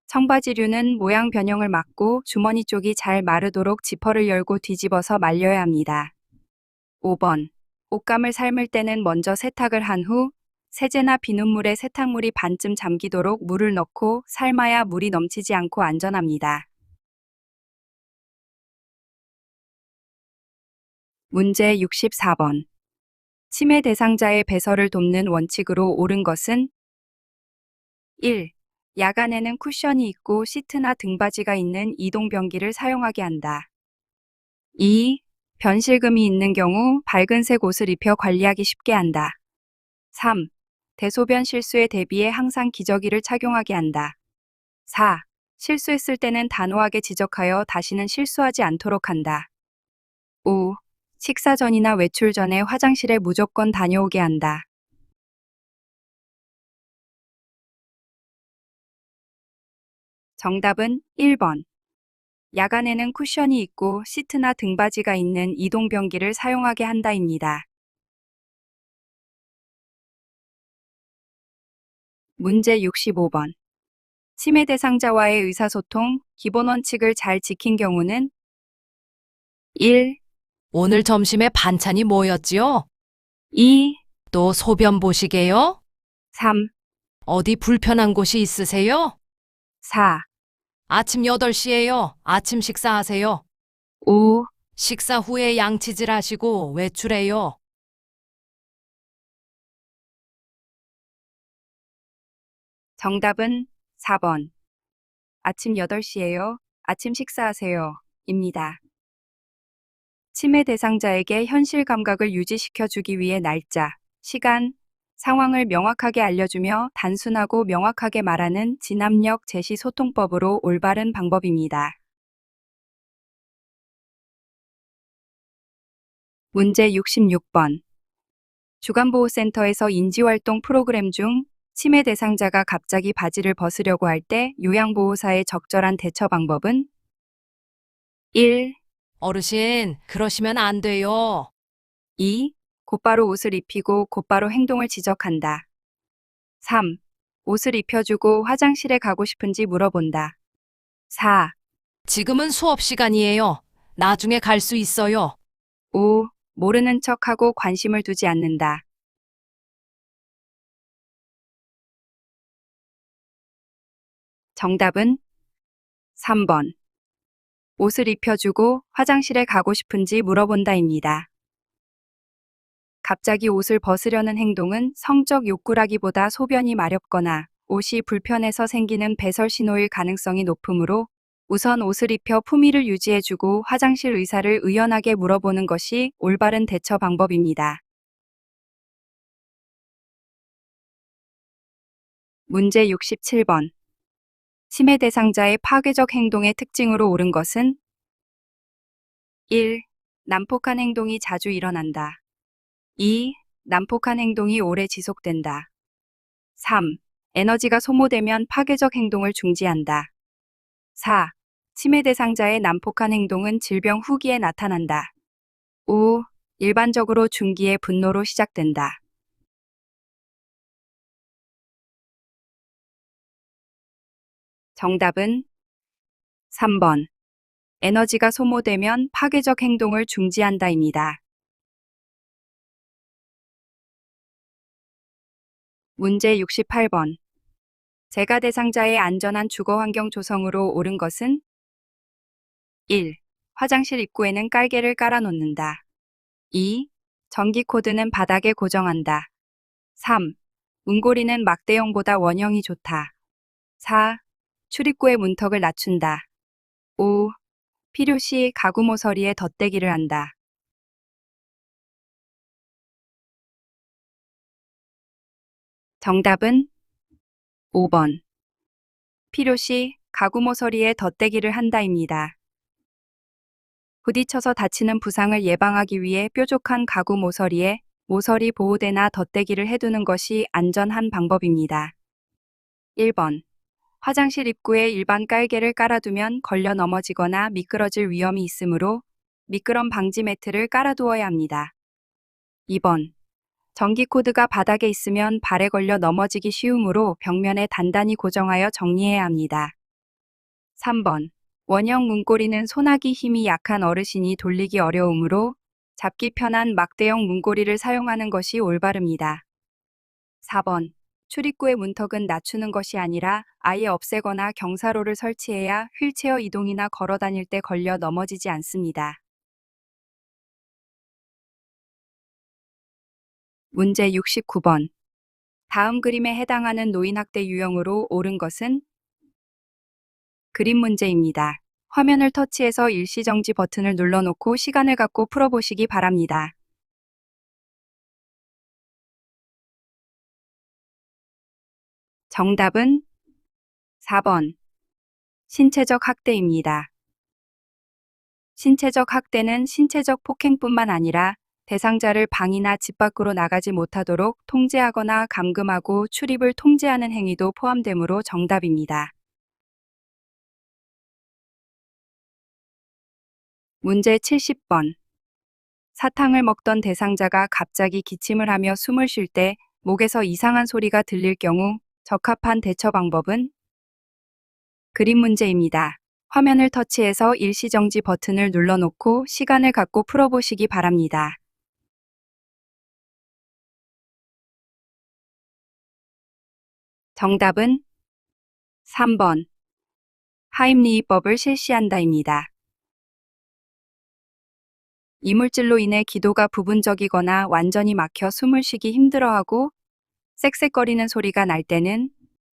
청바지류는 모양 변형을 막고 주머니 쪽이 잘 마르도록 지퍼를 열고 뒤집어서 말려야 합니다. 5번. 옷감을 삶을 때는 먼저 세탁을 한 후 세제나 비눗물에 세탁물이 반쯤 잠기도록 물을 넣고 삶아야 물이 넘치지 않고 안전합니다. 문제 64번. 치매 대상자의 배설을 돕는 원칙으로 옳은 것은 1. 야간에는 쿠션이 있고 시트나 등받이가 있는 이동변기를 사용하게 한다. 2. 변실금이 있는 경우 밝은색 옷을 입혀 관리하기 쉽게 한다. 3. 대소변 실수에 대비해 항상 기저귀를 착용하게 한다. 4. 실수했을 때는 단호하게 지적하여 다시는 실수하지 않도록 한다. 5. 식사 전이나 외출 전에 화장실에 무조건 다녀오게 한다. 정답은 1번. 야간에는 쿠션이 있고 시트나 등받이가 있는 이동변기를 사용하게 한다입니다. 문제 65번. 치매 대상자와의 의사소통, 기본 원칙을 잘 지킨 경우는 1. 오늘 점심에 반찬이 뭐였지요? 2. 또 소변 보시게요? 3. 어디 불편한 곳이 있으세요? 4. 아침 8시에요. 아침 식사하세요. 5. 식사 후에 양치질 하시고 외출해요. 정답은 4번. 아침 8시에요. 아침 식사하세요. 입니다. 치매 대상자에게 현실 감각을 유지시켜 주기 위해 날짜, 시간, 상황을 명확하게 알려주며 단순하고 명확하게 말하는 진압력 제시 소통법으로 올바른 방법입니다. 문제 66번. 주간보호센터에서 인지활동 프로그램 중 치매 대상자가 갑자기 바지를 벗으려고 할 때 요양보호사의 적절한 대처 방법은 1. 어르신, 그러시면 안 돼요. 2. 곧바로 옷을 입히고 곧바로 행동을 지적한다. 3. 옷을 입혀주고 화장실에 가고 싶은지 물어본다. 4. 지금은 수업 시간이에요. 나중에 갈 수 있어요. 5. 모르는 척하고 관심을 두지 않는다. 정답은 3번. 옷을 입혀주고 화장실에 가고 싶은지 물어본다입니다. 갑자기 옷을 벗으려는 행동은 성적 욕구라기보다 소변이 마렵거나 옷이 불편해서 생기는 배설 신호일 가능성이 높으므로 우선 옷을 입혀 품위를 유지해주고 화장실 의사를 의연하게 물어보는 것이 올바른 대처 방법입니다. 문제 67번. 치매 대상자의 파괴적 행동의 특징으로 옳은 것은 1. 난폭한 행동이 자주 일어난다. 2. 난폭한 행동이 오래 지속된다. 3. 에너지가 소모되면 파괴적 행동을 중지한다. 4. 치매 대상자의 난폭한 행동은 질병 후기에 나타난다. 5. 일반적으로 중기의 분노로 시작된다. 정답은 3번. 에너지가 소모되면 파괴적 행동을 중지한다입니다. 문제 68번. 재가 대상자의 안전한 주거 환경 조성으로 옳은 것은 1. 화장실 입구에는 깔개를 깔아 놓는다. 2. 전기 코드는 바닥에 고정한다. 3. 문고리는 막대형보다 원형이 좋다. 4. 출입구의 문턱을 낮춘다. 5. 필요시 가구 모서리에 덧대기를 한다. 정답은 5번. 필요시 가구 모서리에 덧대기를 한다입니다. 부딪혀서 다치는 부상을 예방하기 위해 뾰족한 가구 모서리에 모서리 보호대나 덧대기를 해두는 것이 안전한 방법입니다. 1번. 화장실 입구에 일반 깔개를 깔아두면 걸려 넘어지거나 미끄러질 위험이 있으므로 미끄럼 방지 매트를 깔아두어야 합니다. 2번. 전기 코드가 바닥에 있으면 발에 걸려 넘어지기 쉬우므로 벽면에 단단히 고정하여 정리해야 합니다. 3번. 원형 문고리는 손아귀 힘이 약한 어르신이 돌리기 어려우므로 잡기 편한 막대형 문고리를 사용하는 것이 올바릅니다. 4번. 출입구의 문턱은 낮추는 것이 아니라 아예 없애거나 경사로를 설치해야 휠체어 이동이나 걸어 다닐 때 걸려 넘어지지 않습니다. 문제 69번. 다음 그림에 해당하는 노인학대 유형으로 옳은 것은 그림 문제입니다. 화면을 터치해서 일시정지 버튼을 눌러놓고 시간을 갖고 풀어보시기 바랍니다. 정답은 4번. 신체적 학대입니다. 신체적 학대는 신체적 폭행뿐만 아니라 대상자를 방이나 집 밖으로 나가지 못하도록 통제하거나 감금하고 출입을 통제하는 행위도 포함되므로 정답입니다. 문제 70번. 사탕을 먹던 대상자가 갑자기 기침을 하며 숨을 쉴 때 목에서 이상한 소리가 들릴 경우 적합한 대처 방법은 그림 문제입니다. 화면을 터치해서 일시정지 버튼을 눌러놓고 시간을 갖고 풀어보시기 바랍니다. 정답은 3번. 하임리히법을 실시한다입니다. 이물질로 인해 기도가 부분적이거나 완전히 막혀 숨을 쉬기 힘들어하고 쌕쌕거리는 소리가 날 때는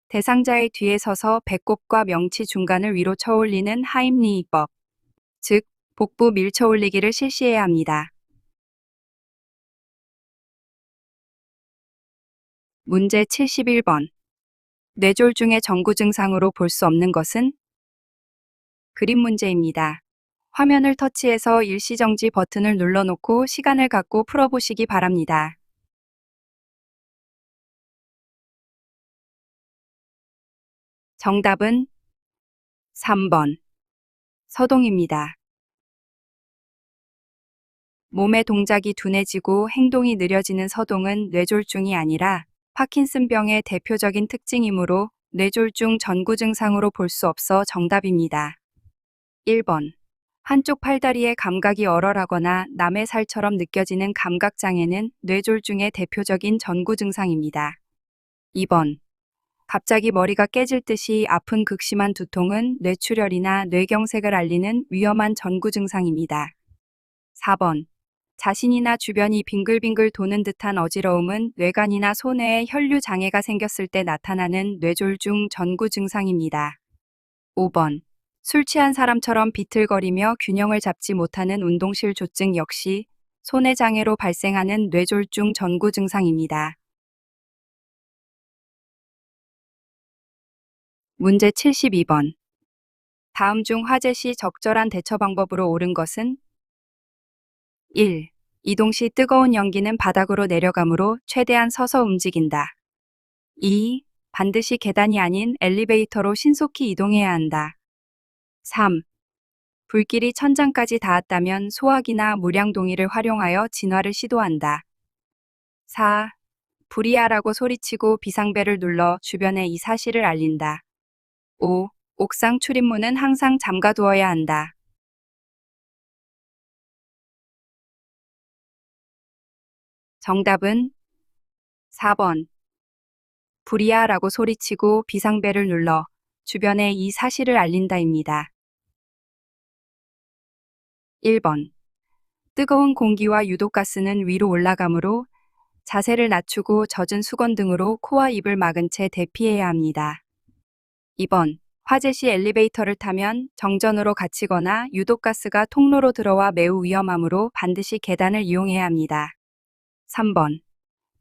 대상자의 뒤에 서서 배꼽과 명치 중간을 위로 쳐올리는 하임리히법, 즉 복부 밀쳐올리기를 실시해야 합니다. 문제 71번. 뇌졸중의 전구 증상으로 볼 수 없는 것은 그림 문제입니다. 화면을 터치해서 일시정지 버튼을 눌러놓고 시간을 갖고 풀어보시기 바랍니다. 정답은 3번. 서동입니다. 몸의 동작이 둔해지고 행동이 느려지는 서동은 뇌졸중이 아니라 파킨슨병의 대표적인 특징이므로 뇌졸중 전구 증상으로 볼 수 없어 정답입니다. 1번. 한쪽 팔다리의 감각이 얼얼하거나 남의 살처럼 느껴지는 감각장애는 뇌졸중의 대표적인 전구 증상입니다. 2번. 갑자기 머리가 깨질 듯이 아픈 극심한 두통은 뇌출혈이나 뇌경색을 알리는 위험한 전구 증상입니다. 4번. 자신이나 주변이 빙글빙글 도는 듯한 어지러움은 뇌간이나 소뇌에 혈류 장애가 생겼을 때 나타나는 뇌졸중 전구 증상입니다. 5번. 술 취한 사람처럼 비틀거리며 균형을 잡지 못하는 운동실 조증 역시 소뇌 장애로 발생하는 뇌졸중 전구 증상입니다. 문제 72번. 다음 중 화재 시 적절한 대처 방법으로 옳은 것은 1. 이동 시 뜨거운 연기는 바닥으로 내려가므로 최대한 서서 움직인다. 2. 반드시 계단이 아닌 엘리베이터로 신속히 이동해야 한다. 3. 불길이 천장까지 닿았다면 소화기나 무량동이를 활용하여 진화를 시도한다. 4. 불이야라고 소리치고 비상벨을 눌러 주변에 이 사실을 알린다. 5. 옥상 출입문은 항상 잠가두어야 한다. 정답은 4번. 불이야 라고 소리치고 비상벨을 눌러 주변에 이 사실을 알린다입니다. 1번. 뜨거운 공기와 유독가스는 위로 올라가므로 자세를 낮추고 젖은 수건 등으로 코와 입을 막은 채 대피해야 합니다. 2번. 화재 시 엘리베이터를 타면 정전으로 갇히거나 유독가스가 통로로 들어와 매우 위험하므로 반드시 계단을 이용해야 합니다. 3번.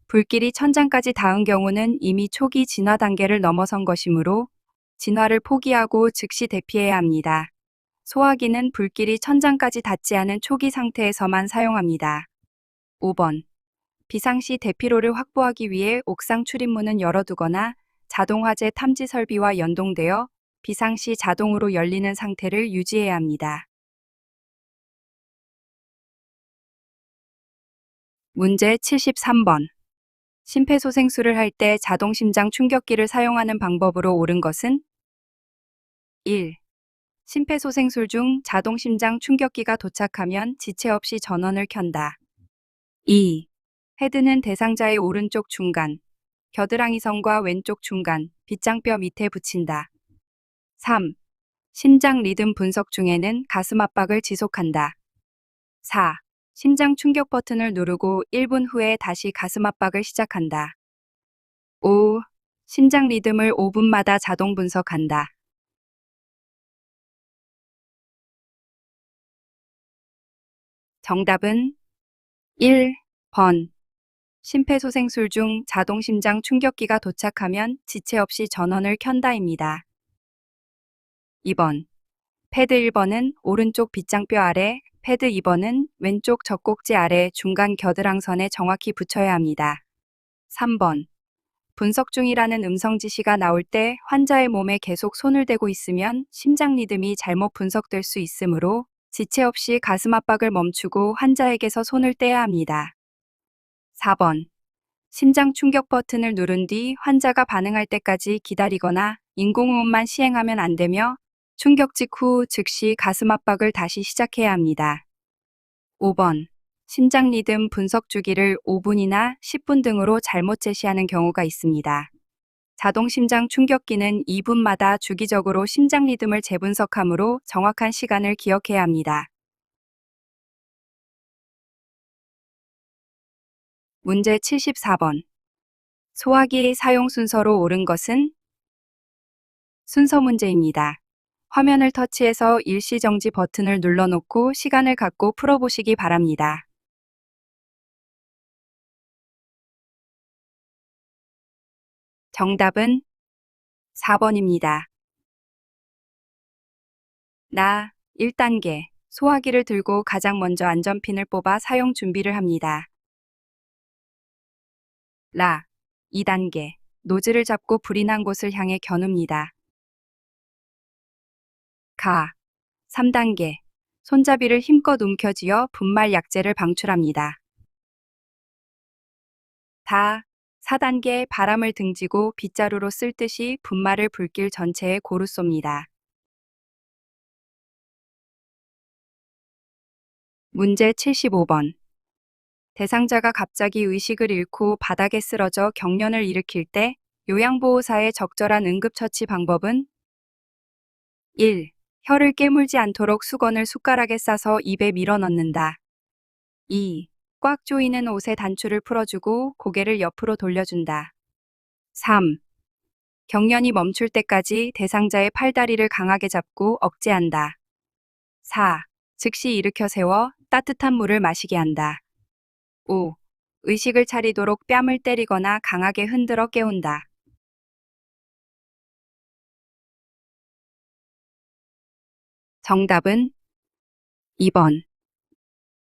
불길이 천장까지 닿은 경우는 이미 초기 진화 단계를 넘어선 것이므로 진화를 포기하고 즉시 대피해야 합니다. 소화기는 불길이 천장까지 닿지 않은 초기 상태에서만 사용합니다. 5번. 비상시 대피로를 확보하기 위해 옥상 출입문은 열어두거나 자동화재 탐지 설비와 연동되어 비상시 자동으로 열리는 상태를 유지해야 합니다. 문제 73번. 심폐소생술을 할 때 자동심장 충격기를 사용하는 방법으로 옳은 것은? 1. 심폐소생술 중 자동심장 충격기가 도착하면 지체 없이 전원을 켠다. 2. 헤드는 대상자의 오른쪽 중간, 겨드랑이 선과 왼쪽 중간, 빗장뼈 밑에 붙인다. 3. 심장 리듬 분석 중에는 가슴 압박을 지속한다. 4. 심장 충격 버튼을 누르고 1분 후에 다시 가슴 압박을 시작한다. 5. 심장 리듬을 5분마다 자동 분석한다. 정답은 1번. 심폐소생술 중 자동심장 충격기가 도착하면 지체 없이 전원을 켠다입니다. 2번. 패드 1번은 오른쪽 빗장뼈 아래, 패드 2번은 왼쪽 젖꼭지 아래 중간 겨드랑선에 정확히 붙여야 합니다. 3번. 분석 중이라는 음성 지시가 나올 때 환자의 몸에 계속 손을 대고 있으면 심장 리듬이 잘못 분석될 수 있으므로 지체 없이 가슴 압박을 멈추고 환자에게서 손을 떼야 합니다. 4번. 심장 충격 버튼을 누른 뒤 환자가 반응할 때까지 기다리거나 인공호흡만 시행하면 안 되며 충격 직후 즉시 가슴 압박을 다시 시작해야 합니다. 5번. 심장 리듬 분석 주기를 5분이나 10분 등으로 잘못 제시하는 경우가 있습니다. 자동 심장 충격기는 2분마다 주기적으로 심장 리듬을 재분석하므로 정확한 시간을 기억해야 합니다. 문제 74번. 소화기 사용 순서로 옳은 것은? 순서 문제입니다. 화면을 터치해서 일시정지 버튼을 눌러놓고 시간을 갖고 풀어보시기 바랍니다. 정답은 4번입니다. 나 1단계. 소화기를 들고 가장 먼저 안전핀을 뽑아 사용 준비를 합니다. 라 2단계. 노즐을 잡고 불이 난 곳을 향해 겨눕니다. 가 3단계. 손잡이를 힘껏 움켜쥐어 분말 약재를 방출합니다. 다 4단계. 바람을 등지고 빗자루로 쓸듯이 분말을 불길 전체에 고루 쏩니다. 문제 75번. 대상자가 갑자기 의식을 잃고 바닥에 쓰러져 경련을 일으킬 때 요양보호사의 적절한 응급처치 방법은? 1. 혀를 깨물지 않도록 수건을 숟가락에 싸서 입에 밀어넣는다. 2. 꽉 조이는 옷의 단추를 풀어주고 고개를 옆으로 돌려준다. 3. 경련이 멈출 때까지 대상자의 팔다리를 강하게 잡고 억제한다. 4. 즉시 일으켜 세워 따뜻한 물을 마시게 한다. 5. 의식을 차리도록 뺨을 때리거나 강하게 흔들어 깨운다. 정답은 2번.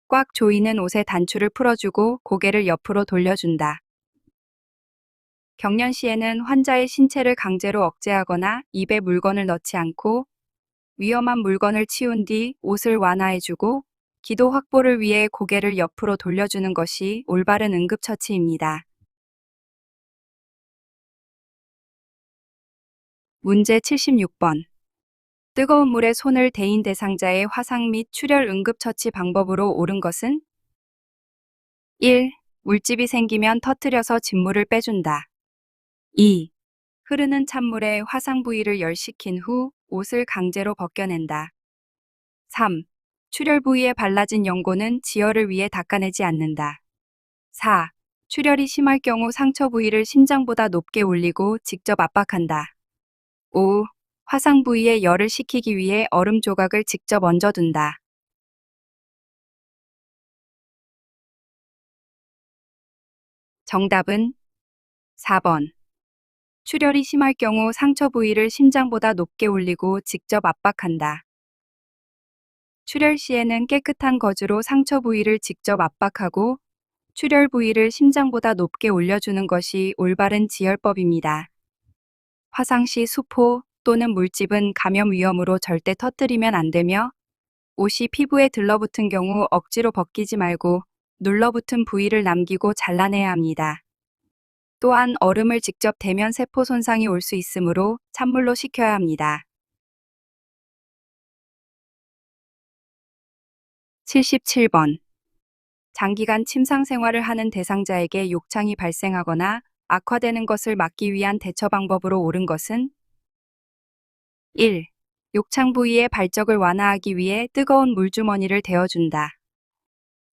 꽉 조이는 옷의 단추를 풀어주고 고개를 옆으로 돌려준다. 경련 시에는 환자의 신체를 강제로 억제하거나 입에 물건을 넣지 않고 위험한 물건을 치운 뒤 옷을 완화해주고 기도 확보를 위해 고개를 옆으로 돌려주는 것이 올바른 응급처치입니다. 문제 76번. 뜨거운 물에 손을 대인 대상자의 화상 및 출혈 응급처치 방법으로 옳은 것은? 1. 물집이 생기면 터뜨려서 진물을 빼준다. 2. 흐르는 찬물에 화상 부위를 열식힌 후 옷을 강제로 벗겨낸다. 3. 출혈 부위에 발라진 연고는 지혈을 위해 닦아내지 않는다. 4. 출혈이 심할 경우 상처 부위를 심장보다 높게 올리고 직접 압박한다. 5. 화상 부위에 열을 식히기 위해 얼음 조각을 직접 얹어둔다. 정답은 4번. 출혈이 심할 경우 상처 부위를 심장보다 높게 올리고 직접 압박한다. 출혈 시에는 깨끗한 거즈로 상처 부위를 직접 압박하고 출혈 부위를 심장보다 높게 올려주는 것이 올바른 지혈법입니다. 화상 시 수포 또는 물집은 감염 위험으로 절대 터뜨리면 안 되며 옷이 피부에 들러붙은 경우 억지로 벗기지 말고 눌러붙은 부위를 남기고 잘라내야 합니다. 또한 얼음을 직접 대면 세포 손상이 올 수 있으므로 찬물로 식혀야 합니다. 77번. 장기간 침상 생활을 하는 대상자에게 욕창이 발생하거나 악화되는 것을 막기 위한 대처 방법으로 옳은 것은 1. 욕창 부위의 발적을 완화하기 위해 뜨거운 물주머니를 데워준다.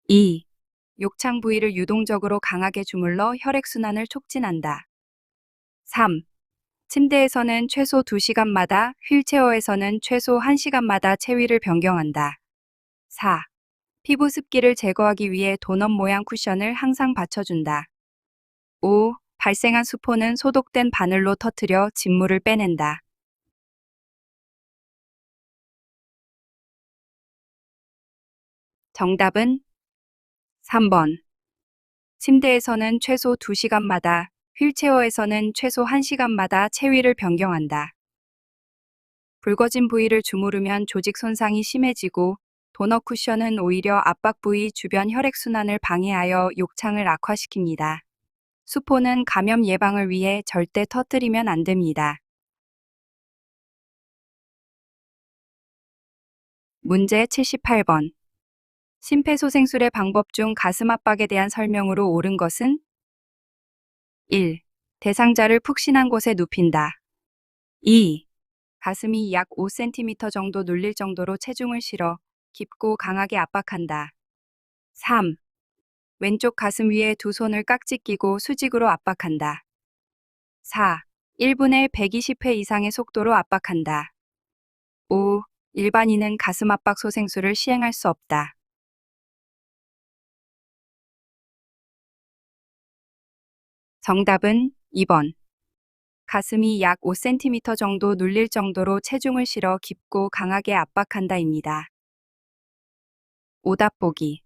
2. 욕창 부위를 유동적으로 강하게 주물러 혈액순환을 촉진한다. 3. 침대에서는 최소 2시간마다, 휠체어에서는 최소 1시간마다 체위를 변경한다. 4. 피부 습기를 제거하기 위해 도넛 모양 쿠션을 항상 받쳐준다. 5. 발생한 수포는 소독된 바늘로 터뜨려 진물을 빼낸다. 정답은 3번. 침대에서는 최소 2시간마다, 휠체어에서는 최소 1시간마다 체위를 변경한다. 붉어진 부위를 주무르면 조직 손상이 심해지고 도넛 쿠션은 오히려 압박 부위 주변 혈액순환을 방해하여 욕창을 악화시킵니다. 수포는 감염 예방을 위해 절대 터뜨리면 안 됩니다. 문제 78번. 심폐소생술의 방법 중 가슴 압박에 대한 설명으로 옳은 것은 1. 대상자를 푹신한 곳에 눕힌다. 2. 가슴이 약 5cm 정도 눌릴 정도로 체중을 실어 깊고 강하게 압박한다. 3. 왼쪽 가슴 위에 두 손을 깍지 끼고 수직으로 압박한다. 4. 1분에 120회 이상의 속도로 압박한다. 5. 일반인은 가슴 압박 소생술을 시행할 수 없다. 정답은 2번. 가슴이 약 5cm 정도 눌릴 정도로 체중을 실어 깊고 강하게 압박한다입니다. 오답 보기.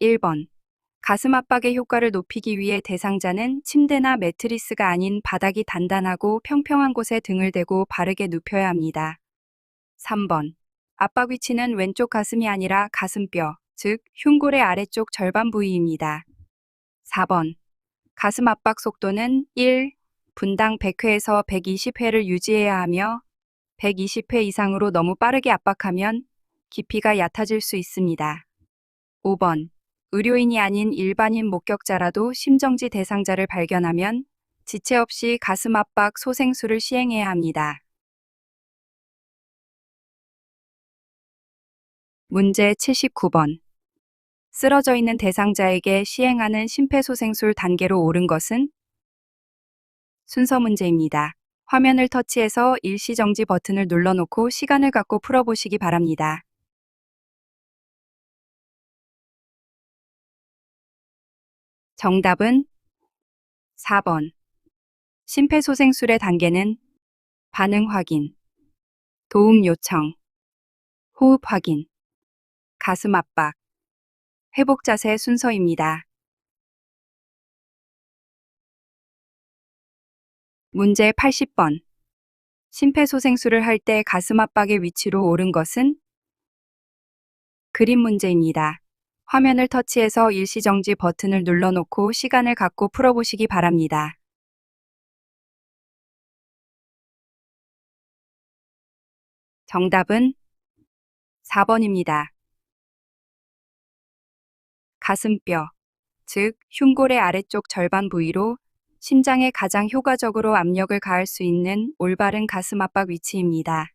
1번. 가슴 압박의 효과를 높이기 위해 대상자는 침대나 매트리스가 아닌 바닥이 단단하고 평평한 곳에 등을 대고 바르게 눕혀야 합니다. 3번. 압박 위치는 왼쪽 가슴이 아니라 가슴뼈, 즉 흉골의 아래쪽 절반 부위입니다. 4번. 가슴 압박 속도는 1. 분당 100회에서 120회를 유지해야 하며 120회 이상으로 너무 빠르게 압박하면 깊이가 얕아질 수 있습니다. 5번. 의료인이 아닌 일반인 목격자라도 심정지 대상자를 발견하면 지체 없이 가슴 압박 소생술을 시행해야 합니다. 문제 79번. 쓰러져 있는 대상자에게 시행하는 심폐소생술 단계로 옳은 것은 순서 문제입니다. 화면을 터치해서 일시정지 버튼을 눌러놓고 시간을 갖고 풀어보시기 바랍니다. 정답은 4번. 심폐소생술의 단계는 반응 확인, 도움 요청, 호흡 확인, 가슴 압박, 회복 자세 순서입니다. 문제 80번. 심폐소생술을 할 때 가슴 압박의 위치로 옳은 것은 그림 문제입니다. 화면을 터치해서 일시정지 버튼을 눌러놓고 시간을 갖고 풀어보시기 바랍니다. 정답은 4번입니다. 가슴뼈, 즉 흉골의 아래쪽 절반 부위로 심장에 가장 효과적으로 압력을 가할 수 있는 올바른 가슴 압박 위치입니다.